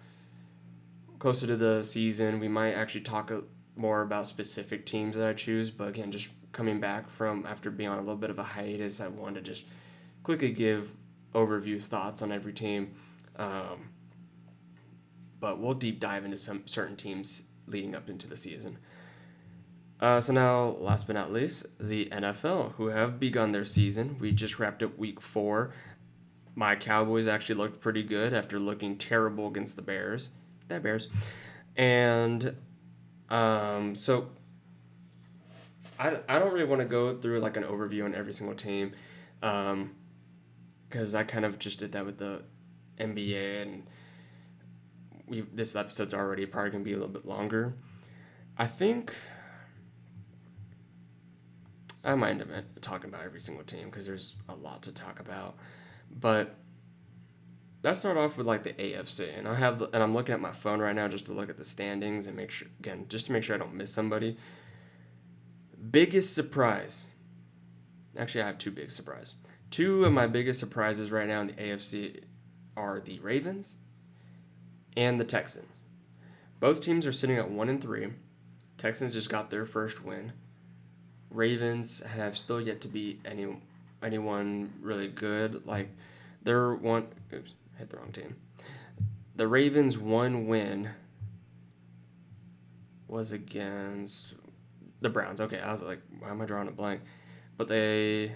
season. We might actually talk more about specific teams that I choose. But again, just coming back from after being on a little bit of a hiatus, I wanted to just quickly give overview thoughts on every team. But we'll deep dive into some certain teams leading up into the season. So now, last but not least, the NFL, who have begun their season. We just wrapped up week 4. My Cowboys actually looked pretty good after looking terrible against the Bears. And so I don't really want to go through like an overview on every single team. Because I kind of just did that with the NBA, and this episode's already probably going to be a little bit longer. I think I might end up talking about every single team because there's a lot to talk about. But let's start off with like the AFC, and I'm looking at my phone right now just to look at the standings and make sure, again, just to make sure I don't miss somebody. Biggest surprise. Actually, I have two big surprises. Two of my biggest surprises right now in the AFC are the Ravens and the Texans. Both teams are sitting at 1-3. Texans just got their first win. Ravens have still yet to beat anyone really good. Like, they're one. Oops, hit the wrong team. The Ravens' one win was against the Browns. Okay, I was like, why am I drawing a blank? But they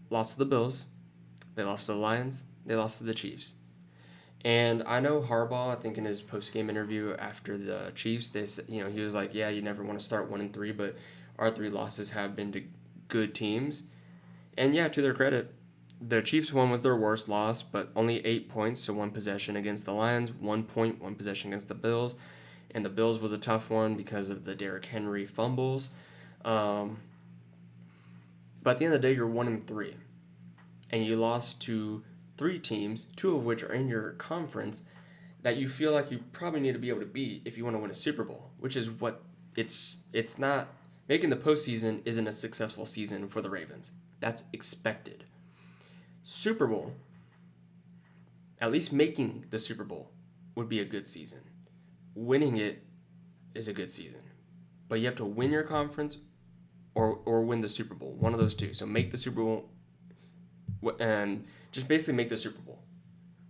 lost to the Bills. They lost to the Lions. They lost to the Chiefs. And I know Harbaugh, I think in his post-game interview after the Chiefs, they said, he was like, yeah, you never want to start 1-3, but our 3 losses have been to good teams. And yeah, to their credit, the Chiefs one was their worst loss, but only 8 points, so 1 possession against the Lions, 1 point, 1 possession against the Bills. And the Bills was a tough one because of the Derrick Henry fumbles. But at the end of the day, you're 1-3. And you lost to 3 teams, 2 of which are in your conference, that you feel like you probably need to be able to beat if you want to win a Super Bowl, which is what it's not. Making the postseason isn't a successful season for the Ravens. That's expected. Super Bowl, at least making the Super Bowl, would be a good season. Winning it is a good season. But you have to win your conference or win the Super Bowl. One of those two. So make the Super Bowl and just basically make the Super Bowl.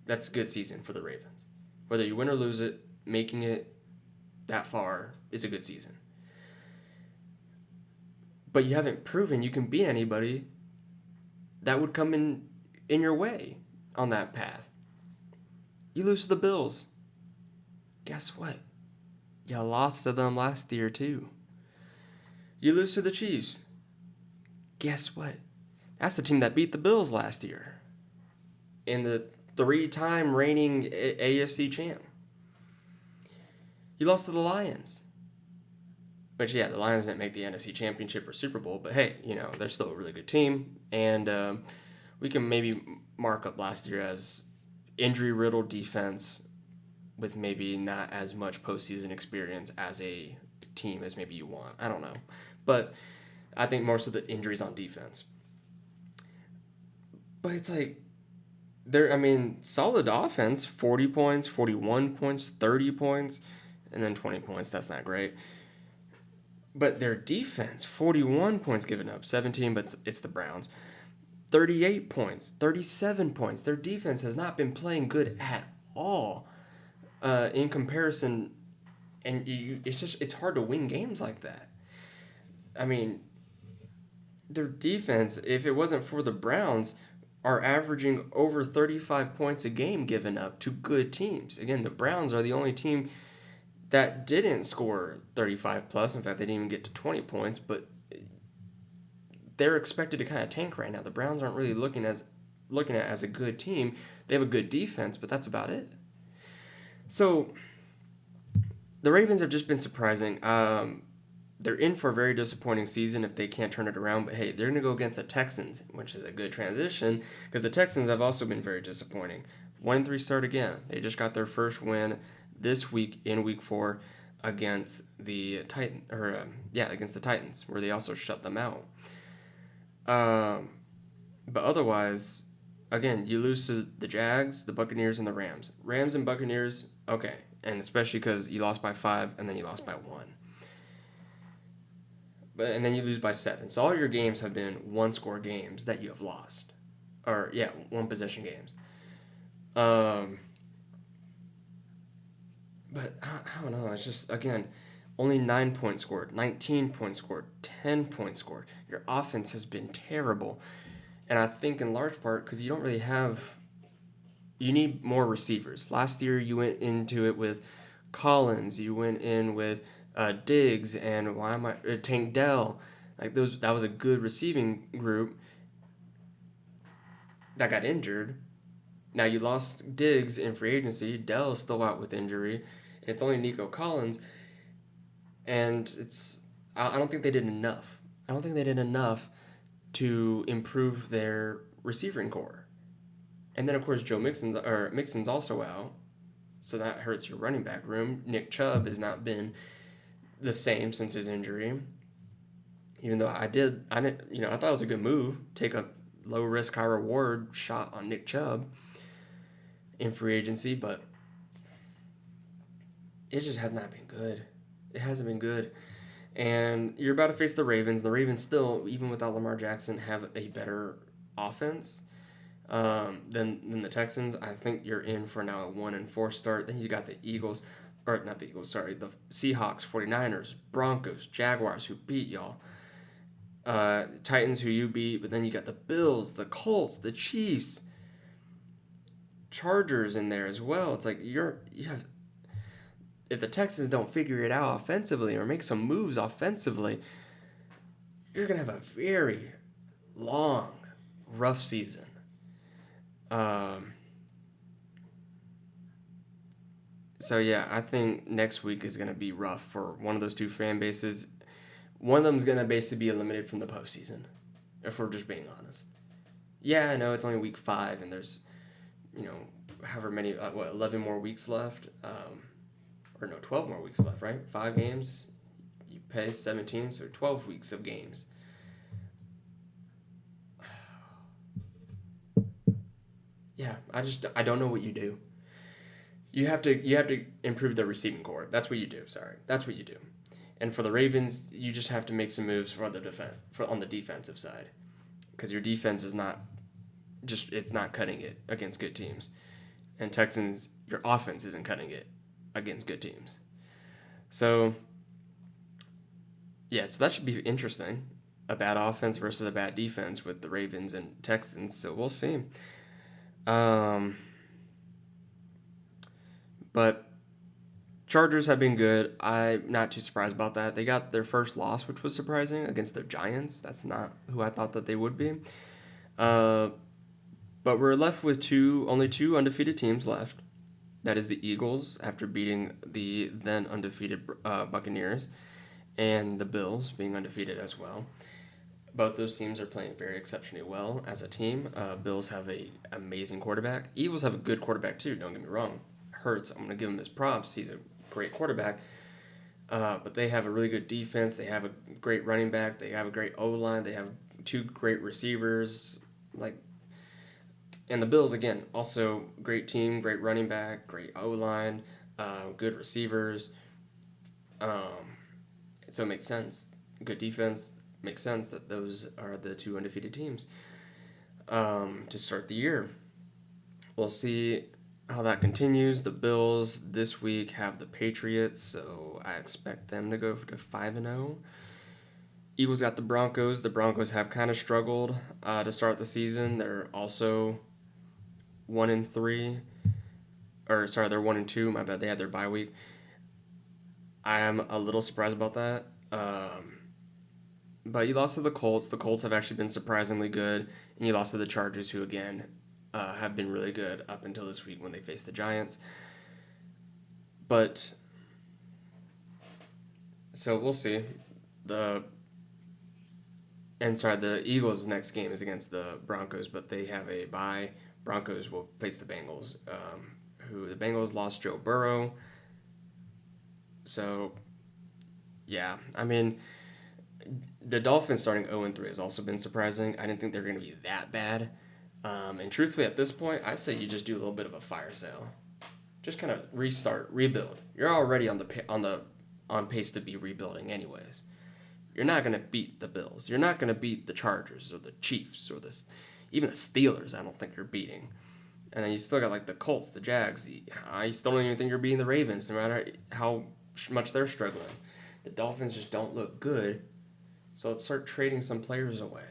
That's a good season for the Ravens. Whether you win or lose it, making it that far is a good season. But you haven't proven you can beat anybody that would come in your way on that path. You lose to the Bills. Guess what? You lost to them last year too. You lose to the Chiefs. Guess what? That's the team that beat the Bills last year. In the 3-time reigning AFC champ. You lost to the Lions. Which, yeah, the Lions didn't make the NFC Championship or Super Bowl, but hey, they're still a really good team. And we can maybe mark up last year as injury-riddled defense with maybe not as much postseason experience as a team as maybe you want. I don't know. But I think most of the injuries on defense. But it's like, solid offense, 40 points, 41 points, 30 points, and then 20 points. That's not great. But their defense, 41 points given up, 17, but it's the Browns. 38 points, 37 points. Their defense has not been playing good at all in comparison. And it's hard to win games like that. Their defense, if it wasn't for the Browns, are averaging over 35 points a game given up to good teams. Again, the Browns are the only team that didn't score 35 plus. In fact, they didn't even get to 20 points, but they're expected to kind of tank right now. The Browns aren't really looking at as a good team. They have a good defense, but that's about it. So the Ravens have just been surprising. They're in for a very disappointing season if they can't turn it around. But hey, they're going to go against the Texans, which is a good transition because the Texans have also been very disappointing. 1-3 start again. They just got their first win this week in Week 4 against the against the Titans, where they also shut them out. But otherwise, again, you lose to the Jags, the Buccaneers, and the Rams. Rams and Buccaneers, okay, and especially because you lost by 5 and then you lost by 1. And then you lose by 7. So all your games have been 1-score games that you have lost. Or, 1-possession games. But I don't know. It's just, again, only 9 points scored, 19 points scored, 10 points scored. Your offense has been terrible. And I think in large part because you don't really have... You need more receivers. Last year you went into it with Collins. You went in with Diggs and Tank Dell. That was a good receiving group. that got injured. Now you lost Diggs in free agency. Dell's still out with injury. It's only Nico Collins, and I don't think they did enough. I don't think they did enough to improve their receiving core. And then of course Mixon's also out, so that hurts your running back room. Nick Chubb has not been the same since his injury. Even though I thought it was a good move. Take a low risk, high reward shot on Nick Chubb in free agency, but it just has not been good. It hasn't been good. And you're about to face the Ravens. The Ravens still, even without Lamar Jackson, have a better offense than the Texans. I think you're in for now a 1-4 start. Then you got the Eagles, or not the Eagles, sorry, the Seahawks, 49ers, Broncos, Jaguars, who beat y'all. Titans, who you beat, but then you got the Bills, the Colts, the Chiefs, Chargers in there as well. It's like if the Texans don't figure it out offensively or make some moves offensively, you're going to have a very long, rough season. So, yeah, I think next week is going to be rough for one of those two fan bases. One of them is going to basically be eliminated from the postseason, if we're just being honest. Yeah, I know it's only week 5, and there's, however many, 11 more weeks left. 12 more weeks left, right? 5 games, you pay 17, so 12 weeks of games. Yeah, I don't know what you do. You have to improve the receiving core. That's what you do. Sorry, that's what you do. And for the Ravens, you just have to make some moves for the on the defensive side, because your defense is it's not cutting it against good teams, and Texans, your offense isn't cutting it against good teams. So, yeah, so that should be interesting. A bad offense versus a bad defense with the Ravens and Texans. So we'll see. But Chargers have been good. I'm not too surprised about that. They got their first loss, which was surprising, against the Giants. That's not who I thought that they would be. But we're left with only two undefeated teams left. That is the Eagles, after beating the then undefeated Buccaneers, and the Bills being undefeated as well. Both those teams are playing very exceptionally well as a team. Bills have an amazing quarterback. Eagles have a good quarterback too, don't get me wrong. Hurts, I'm going to give him his props. He's a great quarterback. But they have a really good defense. They have a great running back. They have a great O-line. They have 2 great receivers. And the Bills, again, also great team, great running back, great O-line, good receivers. So it makes sense. Good defense, makes sense that those are the 2 undefeated teams to start the year. We'll see how that continues. The Bills this week have the Patriots, so I expect them to go to 5-0. Eagles got the Broncos. The Broncos have kind of struggled to start the season. They're also 1-3, or sorry, they're 1-2. My bad. They had their bye week. I am a little surprised about that. But you lost to the Colts. The Colts have actually been surprisingly good, and you lost to the Chargers, who again have been really good up until this week when they faced the Giants. But so we'll see. The Eagles' next game is against the Broncos, but they have a bye. Broncos will face the Bengals, who the Bengals lost Joe Burrow. So, yeah, I mean, the Dolphins starting 0-3 has also been surprising. I didn't think they were going to be that bad. And truthfully, at this point, I say you just do a little bit of a fire sale. Just kind of restart, rebuild. You're already on pace to be rebuilding anyways. You're not going to beat the Bills. You're not going to beat the Chargers or the Chiefs or even the Steelers. I don't think you're beating. And then you still got the Colts, the Jags. I still don't even think you're beating the Ravens, no matter how much they're struggling. The Dolphins just don't look good. So let's start trading some players away.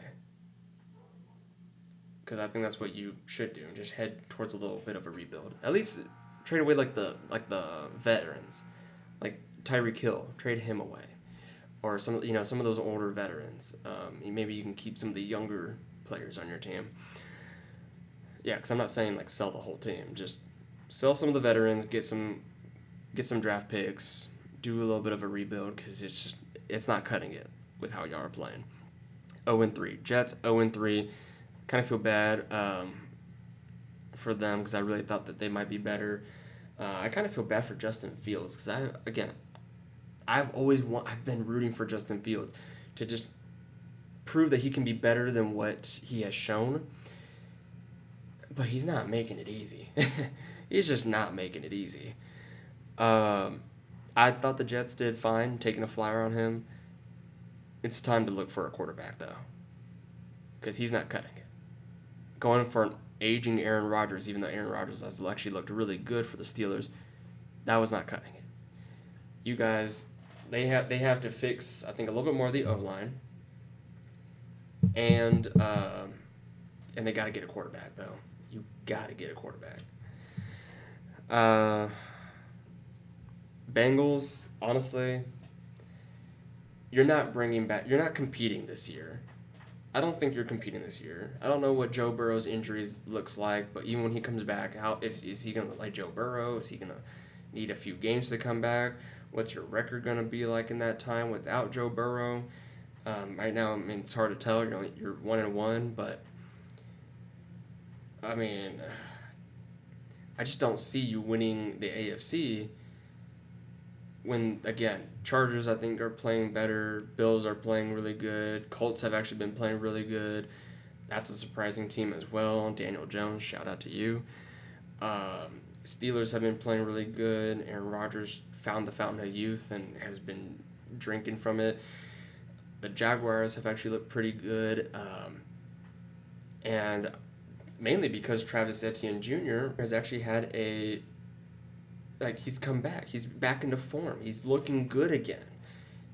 Because I think that's what you should do, and just head towards a little bit of a rebuild. At least trade away the veterans, like Tyreek Hill. Trade him away, or some of those older veterans. Maybe you can keep some of the younger players on your team. Yeah, because I'm not saying like sell the whole team. Just sell some of the veterans, get some draft picks, do a little bit of a rebuild because it's not cutting it with how y'all are playing. 0-3 Jets 0-3. Kind of feel bad for them because I really thought that they might be better. I kind of feel bad for Justin Fields because I've been rooting for Justin Fields to just prove that he can be better than what he has shown. But he's not making it easy. He's just not making it easy. I thought the Jets did fine taking a flyer on him. It's time to look for a quarterback, though, because he's not cutting it. Going for an aging Aaron Rodgers, even though Aaron Rodgers has actually looked really good for the Steelers, that was not cutting it. You guys, they have to fix, I think, a little bit more of the O-line, and they got to get a quarterback, though. You got to get a quarterback. Bengals, honestly, you're not competing this year. I don't think you're competing this year. I don't know what Joe Burrow's injuries looks like, but even when he comes back, is he going to look like Joe Burrow? Is he going to need a few games to come back? What's your record going to be like in that time without Joe Burrow? Right now, I mean, it's hard to tell. You're 1-1, but I mean, I just don't see you winning the AFC when, again, Chargers, I think, are playing better. Bills are playing really good. Colts have actually been playing really good. That's a surprising team as well. Daniel Jones, shout out to you. Steelers have been playing really good. Aaron Rodgers found the fountain of youth and has been drinking from it. The Jaguars have actually looked pretty good. And mainly because Travis Etienne Jr. has actually had he's come back. He's back into form. He's looking good again,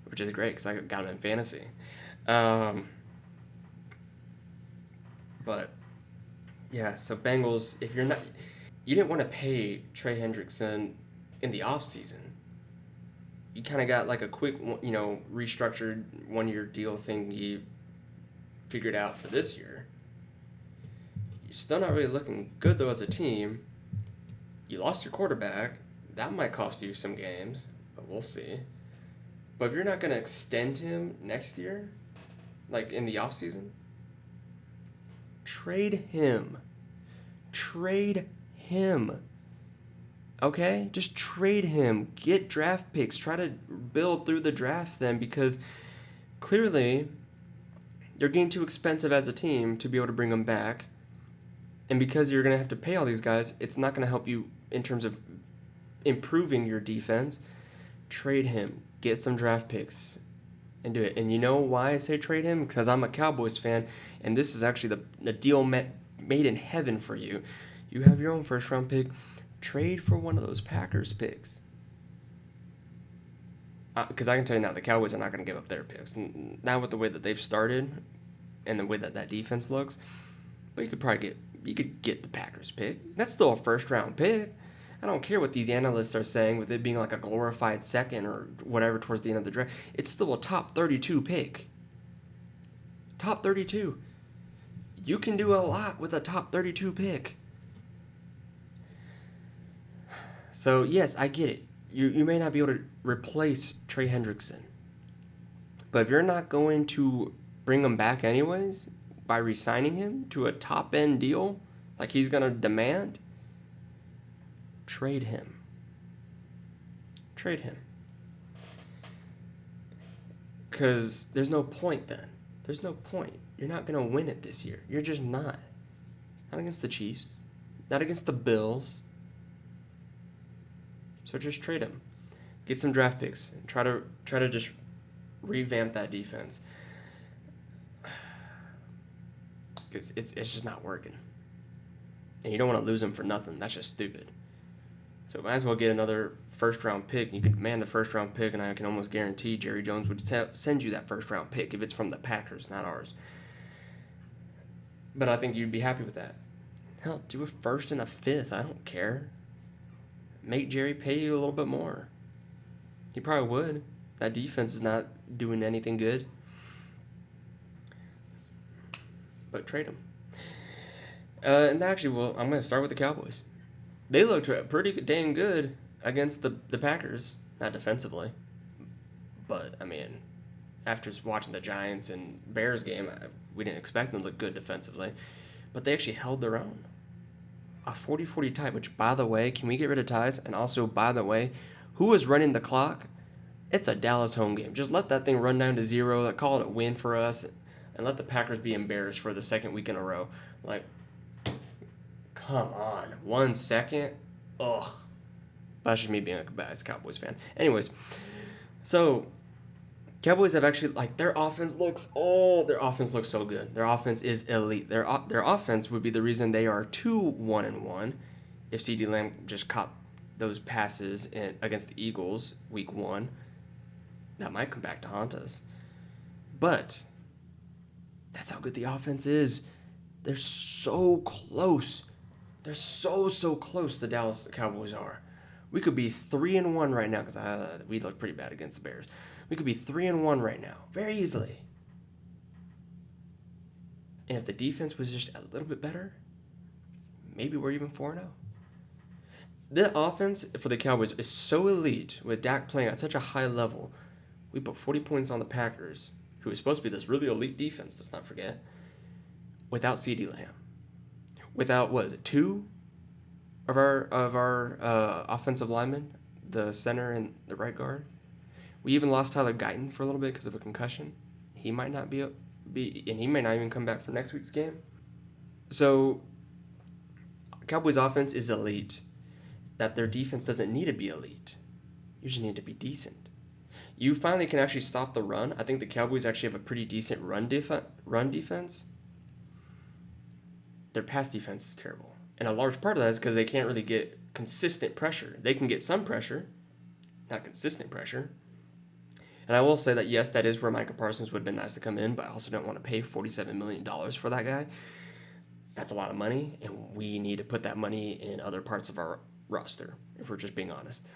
which is great because I got him in fantasy. But, yeah, so Bengals, if you didn't want to pay Trey Hendrickson in the offseason. You kind of got like a quick, restructured one-year deal thing you figured out for this year. You're still not really looking good, though, as a team. You lost your quarterback. That might cost you some games, but we'll see. But if you're not going to extend him next year, like in the offseason, trade him. Trade him. Okay? Just trade him. Get draft picks. Try to build through the draft then, because clearly you're getting too expensive as a team to be able to bring them back. And because you're going to have to pay all these guys, it's not going to help you in terms of improving your defense. Trade him. Get some draft picks and do it. And you know why I say trade him? Because I'm a Cowboys fan, and this is actually the deal made in heaven for you. You have your own first-round pick. Trade for one of those Packers picks. Because I can tell you now, the Cowboys are not going to give up their picks. Not with the way that they've started and the way that defense looks. But you could get the Packers pick. That's still a first-round pick. I don't care what these analysts are saying with it being like a glorified second or whatever towards the end of the draft. It's still a top 32 pick. Top 32. You can do a lot with a top 32 pick. So, yes, I get it. You may not be able to replace Trey Hendrickson. But if you're not going to bring him back anyways by re-signing him to a top-end deal like he's going to demand, trade him. Trade him. Because there's no point then. There's no point. You're not going to win it this year. You're just not. Not against the Chiefs. Not against the Bills. So just trade him. Get some draft picks. And try to just revamp that defense. Because it's just not working. And you don't want to lose him for nothing. That's just stupid. So might as well get another first-round pick. You could demand the first-round pick, and I can almost guarantee Jerry Jones would send you that first-round pick if it's from the Packers, not ours. But I think you'd be happy with that. Hell, do a first and a fifth. I don't care. Make Jerry pay you a little bit more. He probably would. That defense is not doing anything good. But trade him. And actually, well, I'm going to start with the Cowboys. They looked pretty dang good against the Packers, not defensively, but I mean, after watching the Giants and Bears game, we didn't expect them to look good defensively, but they actually held their own. A 40-40 tie, which, by the way, can we get rid of ties? And also, by the way, who is running the clock? It's a Dallas home game. Just let that thing run down to 0. Call it a win for us, and let the Packers be embarrassed for the second week in a row. Like, come on. 1 second? Ugh. That's just me being a biased Cowboys fan. Anyways, so Cowboys have actually, like, their offense looks so good. Their offense is elite. Their offense would be the reason they are 2-1-1 if CeeDee Lamb just caught those passes against the Eagles week 1. That might come back to haunt us. But that's how good the offense is. They're so close. They're so close, the Dallas Cowboys are. We could be 3-1 right now because we look pretty bad against the Bears. We could be 3-1 right now, very easily. And if the defense was just a little bit better, maybe we're even 4-0. The offense for the Cowboys is so elite with Dak playing at such a high level. We put 40 points on the Packers, who is supposed to be this really elite defense, let's not forget, without CeeDee Lamb. Without, what is it, 2 of our offensive linemen, the center and the right guard. We even lost Tyler Guyton for a little bit because of a concussion. He might not and he may not even come back for next week's game. So, Cowboys' offense is elite. That their defense doesn't need to be elite. You just need to be decent. You finally can actually stop the run. I think the Cowboys actually have a pretty decent run defense. Their pass defense is terrible. And a large part of that is because they can't really get consistent pressure. They can get some pressure, not consistent pressure. And I will say that, yes, that is where Micah Parsons would have been nice to come in, but I also don't want to pay $47 million for that guy. That's a lot of money, and we need to put that money in other parts of our roster, if we're just being honest.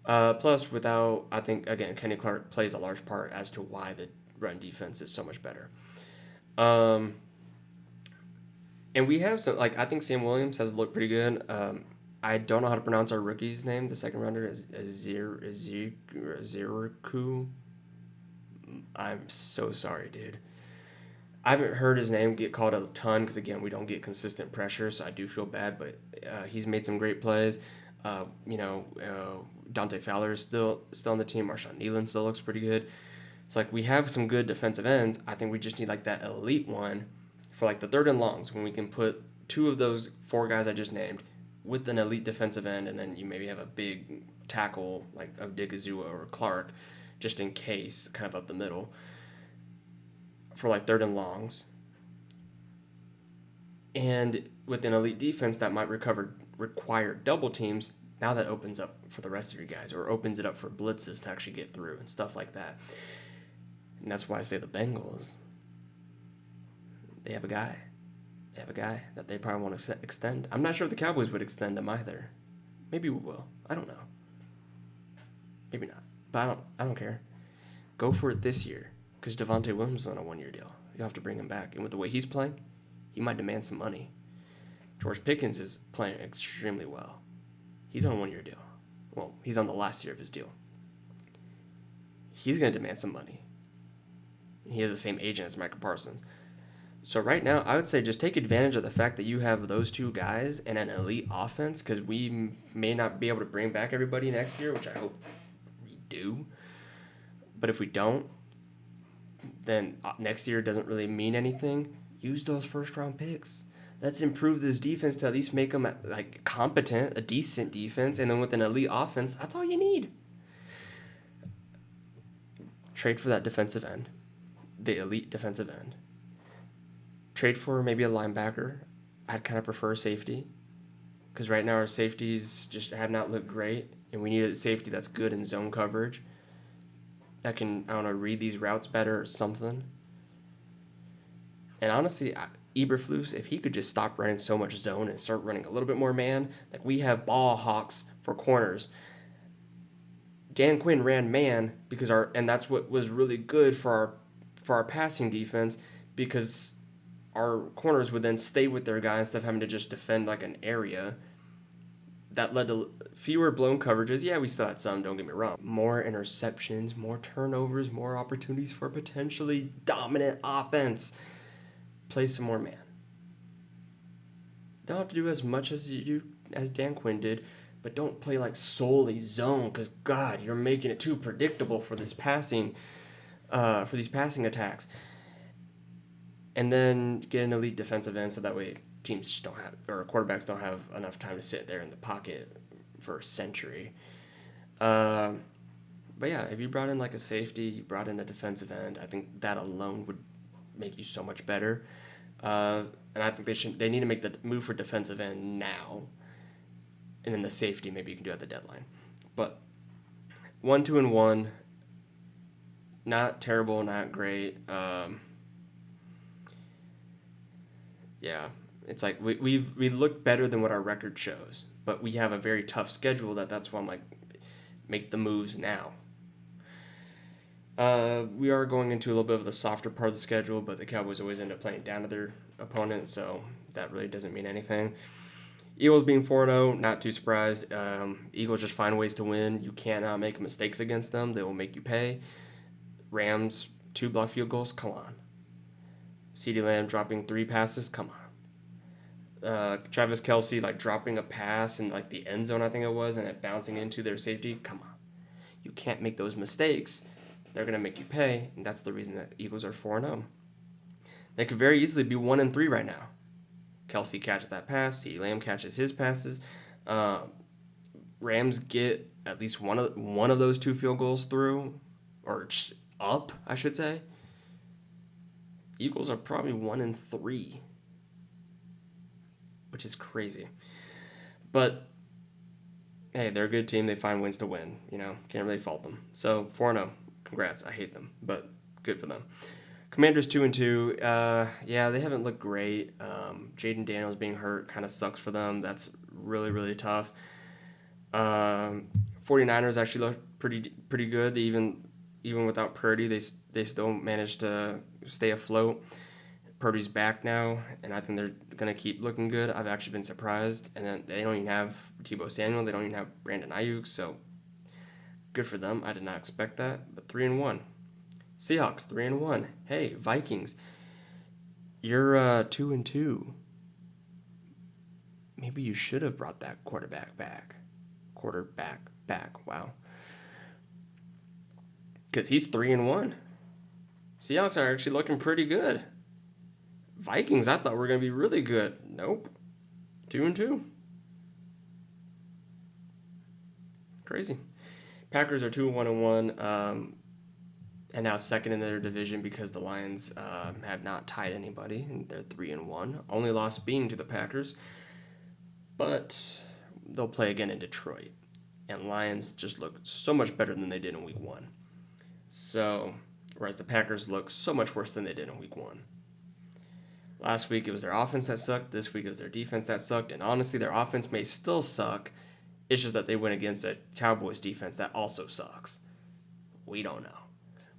Plus, I think, again, Kenny Clark plays a large part as to why the run defense is so much better. And we have some, I think Sam Williams has looked pretty good. I don't know how to pronounce our rookie's name. The second rounder is Ziriku. I'm so sorry, dude. I haven't heard his name get called a ton because, again, we don't get consistent pressure, so I do feel bad. But he's made some great plays. Dante Fowler is still on the team. Marshawn Nealon still looks pretty good. It's we have some good defensive ends. I think we just need that elite one for the third and longs when we can put 2 of those 4 guys I just named with an elite defensive end, and then you maybe have a big tackle of Digazua or Clark just in case, kind of up the middle for third and longs. And with an elite defense that might require double teams, now that opens up for the rest of your guys, or opens it up for blitzes to actually get through and stuff like that. And that's why I say the Bengals, they have a guy. They have a guy that they probably want to extend. I'm not sure if the Cowboys would extend him either. Maybe we will. I don't know. Maybe not. But I don't care. Go for it this year, because Devontae Williams is on a 1-year deal. You have to bring him back. And with the way he's playing, he might demand some money. George Pickens is playing extremely well. He's on a 1-year deal. Well, he's on the last year of his deal. He's going to demand some money. He has the same agent as Micah Parsons. So right now, I would say just take advantage of the fact that you have those 2 guys and an elite offense, because we may not be able to bring back everybody next year, which I hope we do. But if we don't, then next year doesn't really mean anything. Use those first-round picks. Let's improve this defense to at least make them competent, a decent defense, and then with an elite offense, that's all you need. Trade for that defensive end, the elite defensive end. Trade for maybe a linebacker. I'd kind of prefer safety, because right now our safeties just have not looked great, and we need a safety that's good in zone coverage, that can, read these routes better or something. And honestly, Eberflus, if he could just stop running so much zone and start running a little bit more man, we have ball hawks for corners. Dan Quinn ran man and that's what was really good for our passing defense, because our corners would then stay with their guy instead of having to just defend like an area. That led to fewer blown coverages. Yeah, we still had some, don't get me wrong. More interceptions, more turnovers, more opportunities for potentially dominant offense. Play some more man. Don't have to do as much as you do as Dan Quinn did, but don't play like solely zone, because God, you're making it too predictable for this passing, for these passing attacks. And then get an elite defensive end so that way teams just don't have, or quarterbacks don't have enough time to sit there in the pocket for a century. But yeah, if you brought in like a safety, you brought in a defensive end, I think that alone would make you so much better. And I think they need to make the move for defensive end now. And then the safety maybe you can do at the deadline. But 1-2-1, not terrible, not great. Yeah, it's like we look better than what our record shows, but we have a very tough schedule. That's why I'm like, make the moves now. We are going into a little bit of the softer part of the schedule, but the Cowboys always end up playing down to their opponent, so that really doesn't mean anything. Eagles being 4-0, not too surprised. Eagles just find ways to win. You cannot make mistakes against them. They will make you pay. Rams, 2 blocked field goals, come on. CeeDee Lamb dropping 3 passes, come on. Travis Kelce like dropping a pass in like the end zone, I think it was, and it bouncing into their safety, come on. You can't make those mistakes. They're going to make you pay, and that's the reason that Eagles are 4-0. They could very easily be 1-3 right now. Kelce catches that pass. CeeDee Lamb catches his passes. Rams get at least one of those 2 field goals through, or up, I should say. Eagles are probably 1-3, which is crazy. But hey, they're a good team. They find wins to win. Can't really fault them. So 4-0. Congrats. I hate them, but good for them. Commanders 2-2. Yeah, they haven't looked great. Jaden Daniels being hurt kind of sucks for them. That's really, really tough. 49ers actually look pretty good. They even without Purdy, they still managed to stay afloat. Purdy's back now, and I think they're going to keep looking good. I've actually been surprised. And then they don't even have Tebow Samuel. They don't even have Brandon Ayuk, so good for them. I did not expect that, but 3-1. Seahawks 3-1. Hey, Vikings, you're 2-2. Maybe you should have brought that quarterback back. Wow. Because he's 3-1. Seahawks are actually looking pretty good. Vikings, I thought were going to be really good. Nope. 2-2. Crazy. Packers are 2-1-1. And now second in their division because the Lions have not tied anybody, and they're 3-1. Only loss being to the Packers, but they'll play again in Detroit. And Lions just look so much better than they did in Week 1. So, whereas the Packers look so much worse than they did in Week 1. Last week it was their offense that sucked. This week it was their defense that sucked. And honestly, their offense may still suck. It's just that they went against a Cowboys defense that also sucks. We don't know.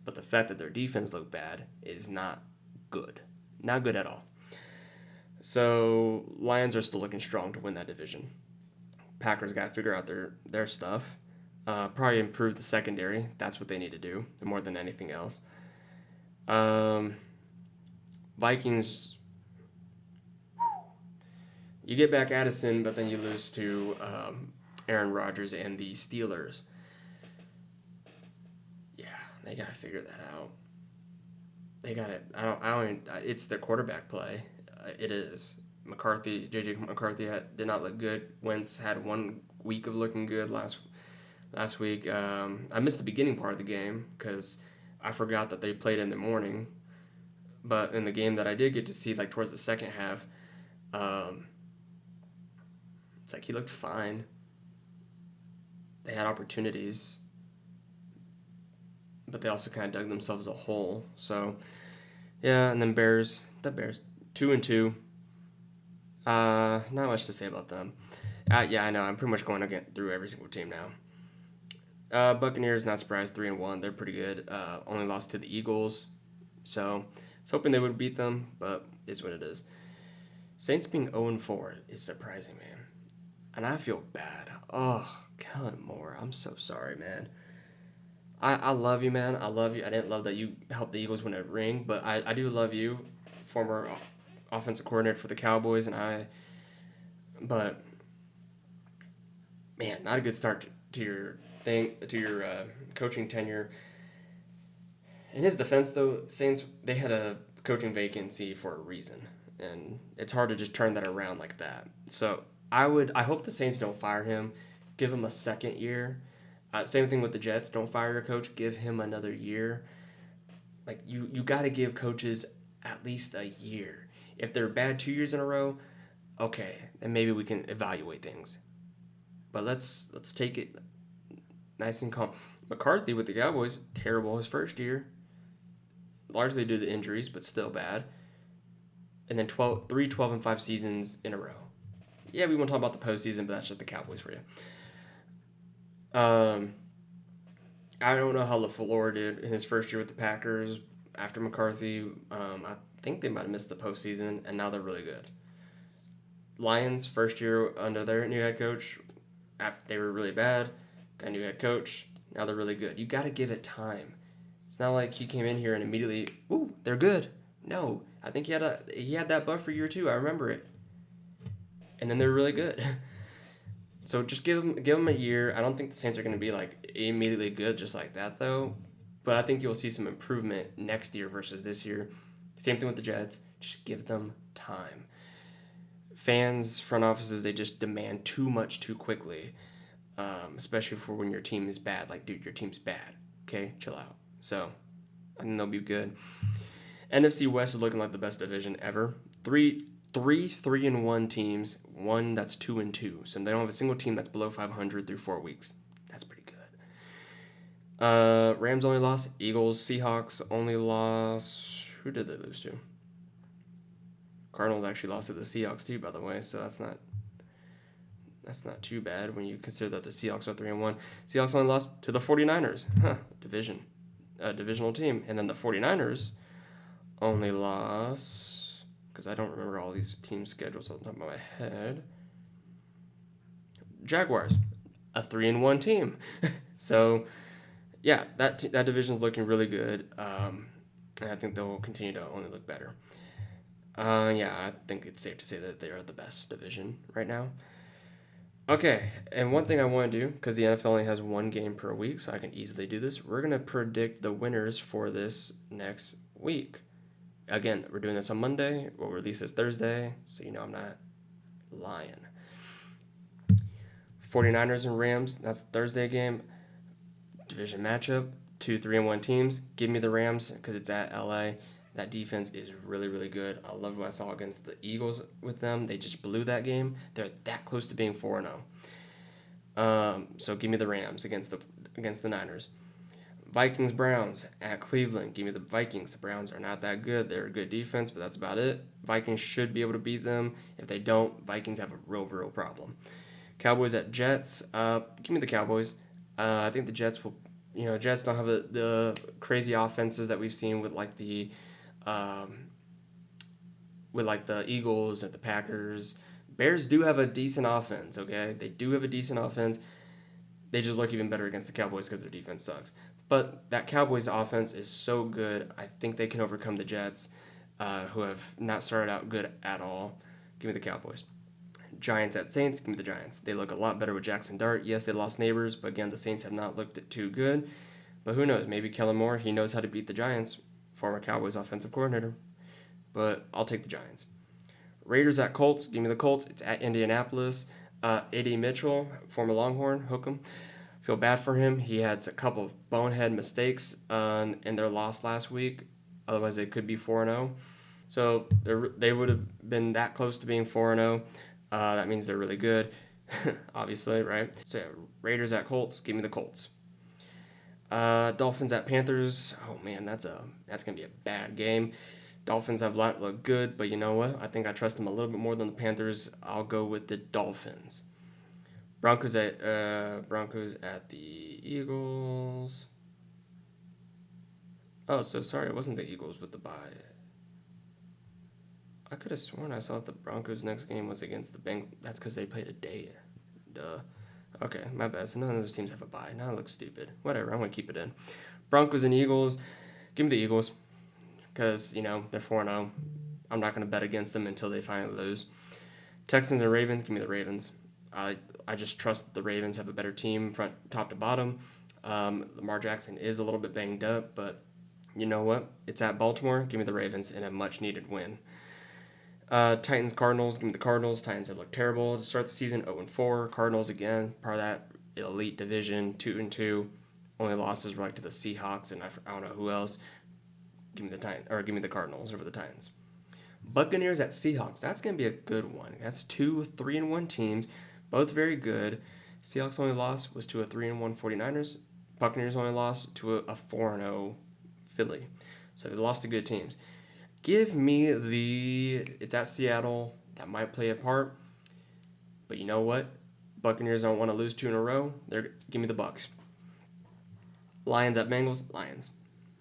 But the fact that their defense looked bad is not good. Not good at all. So, Lions are still looking strong to win that division. Packers got to figure out their stuff. Probably improve the secondary. That's what they need to do more than anything else. Vikings, you get back Addison, but then you lose to Aaron Rodgers and the Steelers. They gotta figure that out. They gotta. It's their quarterback play. It is. JJ McCarthy did not look good. Wentz had 1 week of looking good last week. I missed the beginning part of the game because I forgot that they played in the morning. But in the game that I did get to see, like towards the second half, it's like he looked fine. They had opportunities, but they also kind of dug themselves a hole. So, yeah, and then Bears, 2-2. Not much to say about them. Yeah, I know. I'm pretty much going to get through every single team now. Buccaneers, not surprised, 3-1. They're pretty good. Only lost to the Eagles. So, was hoping they would beat them, but it's what it is. Saints being 0-4 is surprising, man. And I feel bad. Oh, Kellen Moore, I'm so sorry, man. I love you, man. I love you. I didn't love that you helped the Eagles win a ring, but I do love you, former offensive coordinator for the Cowboys, but man, not a good start to your coaching tenure. In his defense, though, Saints, they had a coaching vacancy for a reason, and it's hard to just turn that around like that. So I hope the Saints don't fire him, give him a second year. Same thing with the Jets. Don't fire your coach. Give him another year. Like you got to give coaches at least a year. If they're bad 2 years in a row, okay, then maybe we can evaluate things. But let's take it nice and calm. McCarthy with the Cowboys, terrible his first year. Largely due to injuries, but still bad. And then 12-5 seasons in a row. Yeah, we won't talk about the postseason, but that's just the Cowboys for you. I don't know how LaFleur did in his first year with the Packers after McCarthy. I think they might have missed the postseason, and now they're really good. Lions, first year under their new head coach, after they were really bad, got a new head coach, now they're really good. You got to give it time. It's not like he came in here and immediately, ooh, they're good. No, I think he had that buffer year too. I remember it, and then they're really good. So just give them a year. I don't think the Saints are going to be like immediately good just like that though, but I think you'll see some improvement next year versus this year. Same thing with the Jets. Just give them time. Fans, front offices, they just demand too much too quickly, especially for when your team is bad. Like, dude, your team's bad. Okay, chill out. So I think they'll be good. NFC West is looking like the best division ever. Three 3-1 teams, one that's 2-2. So they don't have a single team that's below 500 through 4 weeks. That's pretty good. Rams only lost. Eagles, Seahawks only lost. Who did they lose to? Cardinals actually lost to the Seahawks too, by the way. So that's not too bad when you consider that the Seahawks are 3-1. Seahawks only lost to the 49ers. Divisional team. And then the 49ers only lost, because I don't remember all these team schedules on the top of my head. Jaguars, a 3-1 team. So, yeah, that division is looking really good, and I think they'll continue to only look better. Yeah, I think it's safe to say that they are the best division right now. Okay, and one thing I want to do, because the NFL only has one game per week, so I can easily do this, we're going to predict the winners for this next week. Again, we're doing this on Monday. We'll release this Thursday, so you know I'm not lying. 49ers and Rams, that's the Thursday game. Division matchup, 2 3-1 teams. Give me the Rams because it's at LA. That defense is really, really good. I love what I saw against the Eagles with them. They just blew that game. They're that close to being 4-0. So give me the Rams against the Niners. Vikings, Browns at Cleveland. Give me the Vikings. The Browns are not that good. They're a good defense, but that's about it. Vikings should be able to beat them. If they don't, Vikings have a real problem. Cowboys at Jets. Give me the Cowboys. I think the Jets will. Jets don't have the crazy offenses that we've seen with like the Eagles and the Packers. Bears do have a decent offense. Okay, they do have a decent offense. They just look even better against the Cowboys because their defense sucks. But that Cowboys offense is so good. I think they can overcome the Jets, who have not started out good at all. Give me the Cowboys. Giants at Saints. Give me the Giants. They look a lot better with Jackson Dart. Yes, they lost Neighbors, but again, the Saints have not looked too good. But who knows? Maybe Kellen Moore, he knows how to beat the Giants. Former Cowboys offensive coordinator. But I'll take the Giants. Raiders at Colts. Give me the Colts. It's at Indianapolis. A.D. Mitchell, former Longhorn. Hook 'em. Feel bad for him. He had a couple of bonehead mistakes in their loss last week. Otherwise, they could be 4-0. So they would have been that close to being 4-0. That means they're really good, obviously, right? So, yeah, Raiders at Colts. Give me the Colts. Dolphins at Panthers. Oh, man, that's going to be a bad game. Dolphins have looked good, but you know what? I think I trust them a little bit more than the Panthers. I'll go with the Dolphins. Broncos at the Eagles. Oh, so sorry, it wasn't the Eagles with the bye. I could have sworn I saw the Broncos' next game was against the Bengals. That's because they played a day. Duh. Okay, my bad. So none of those teams have a bye. Now it looks stupid. Whatever, I'm going to keep it in. Broncos and Eagles. Give me the Eagles because, they're 4-0. I'm not going to bet against them until they finally lose. Texans and Ravens. Give me the Ravens. I just trust the Ravens have a better team front top to bottom. Lamar Jackson is a little bit banged up, but you know what? It's at Baltimore. Give me the Ravens in a much-needed win. Titans, Cardinals. Give me the Cardinals. Titans have looked terrible to start the season. 0-4. Cardinals again, part of that elite division. 2-2. Only losses were to the Seahawks and I don't know who else. Give me the Cardinals over the Titans. Buccaneers at Seahawks. That's gonna be a good one. That's 2 3-1 teams, both very good. Seahawks' only loss was to a 3-1 49ers. Buccaneers' only loss to a 4-0 Philly. So they lost to good teams. Give me it's at Seattle. That might play a part. But you know what? Buccaneers don't want to lose 2 in a row. Give me the Bucs. Lions at Bengals. Lions.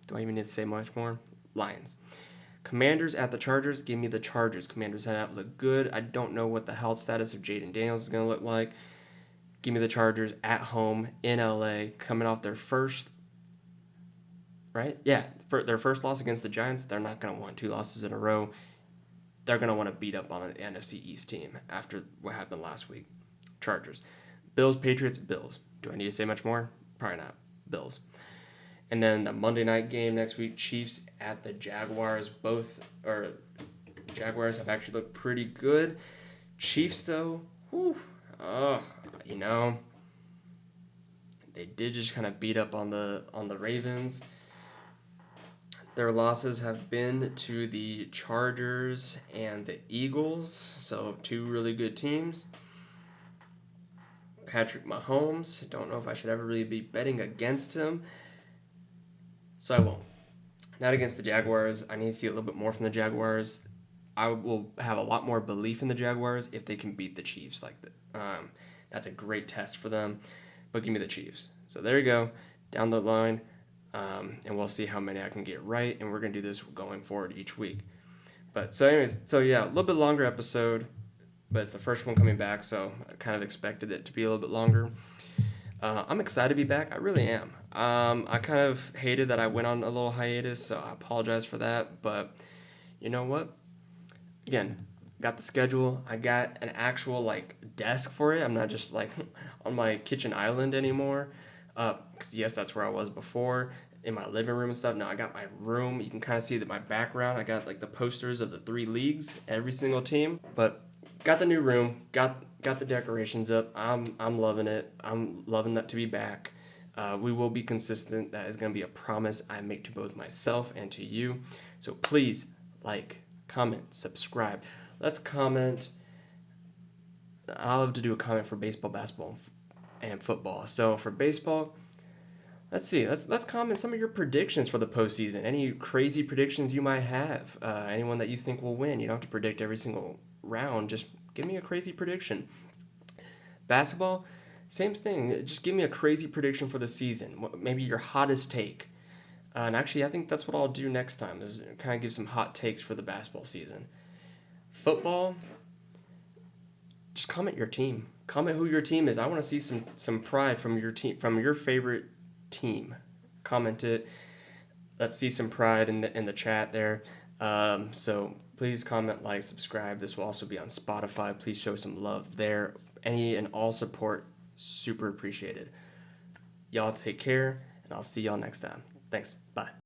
Do I even need to say much more? Lions. Commanders at the Chargers. Give me the Chargers. Commanders have looked good. I don't know what the health status of Jaden Daniels is going to look like. Give me the Chargers at home in LA, coming off their first, right? Yeah, for their first loss against the Giants. They're not going to want 2 losses in a row. They're going to want to beat up on an NFC East team after what happened last week. Chargers. Bills, Patriots, Bills. Do I need to say much more? Probably not. Bills. And then the Monday night game next week, Chiefs at the Jaguars. Jaguars have actually looked pretty good. Chiefs, though, they did just kind of beat up on the Ravens. Their losses have been to the Chargers and the Eagles, so 2 really good teams. Patrick Mahomes, don't know if I should ever really be betting against him, so I won't. Not against the Jaguars. I need to see a little bit more from the Jaguars. I will have a lot more belief in the Jaguars if they can beat the Chiefs like that. That's a great test for them, but give me the Chiefs. So there you go, down the line, and we'll see how many I can get right, and we're going to do this going forward each week. But so anyways, a little bit longer episode, but it's the first one coming back, so I kind of expected it to be a little bit longer. I'm excited to be back. I really am. I kind of hated that I went on a little hiatus, so I apologize for that, but you know what? Again, got the schedule. I got an actual desk for it. I'm not just on my kitchen island anymore. 'Cause yes, that's where I was before in my living room and stuff. Now I got my room. You can kind of see that my background. I got the posters of the 3 leagues, every single team. But got the new room. Got the decorations up. I'm loving it. I'm loving that to be back. We will be consistent. That is going to be a promise I make to both myself and to you. So please comment, subscribe. Let's comment. I love to do a comment for baseball, basketball, and football. So for baseball, let's see. Let's comment some of your predictions for the postseason. Any crazy predictions you might have. Anyone that you think will win. You don't have to predict every single round. Just give me a crazy prediction. Basketball, same thing. Just give me a crazy prediction for the season. Maybe your hottest take. And actually, I think that's what I'll do next time, is kind of give some hot takes for the basketball season. Football, just comment your team. Comment who your team is. I want to see some pride from your team, from your favorite team. Comment it. Let's see some pride in the chat there. So please comment, subscribe. This will also be on Spotify. Please show some love there. Any and all support, super appreciated. Y'all take care, and I'll see y'all next time. Thanks. Bye.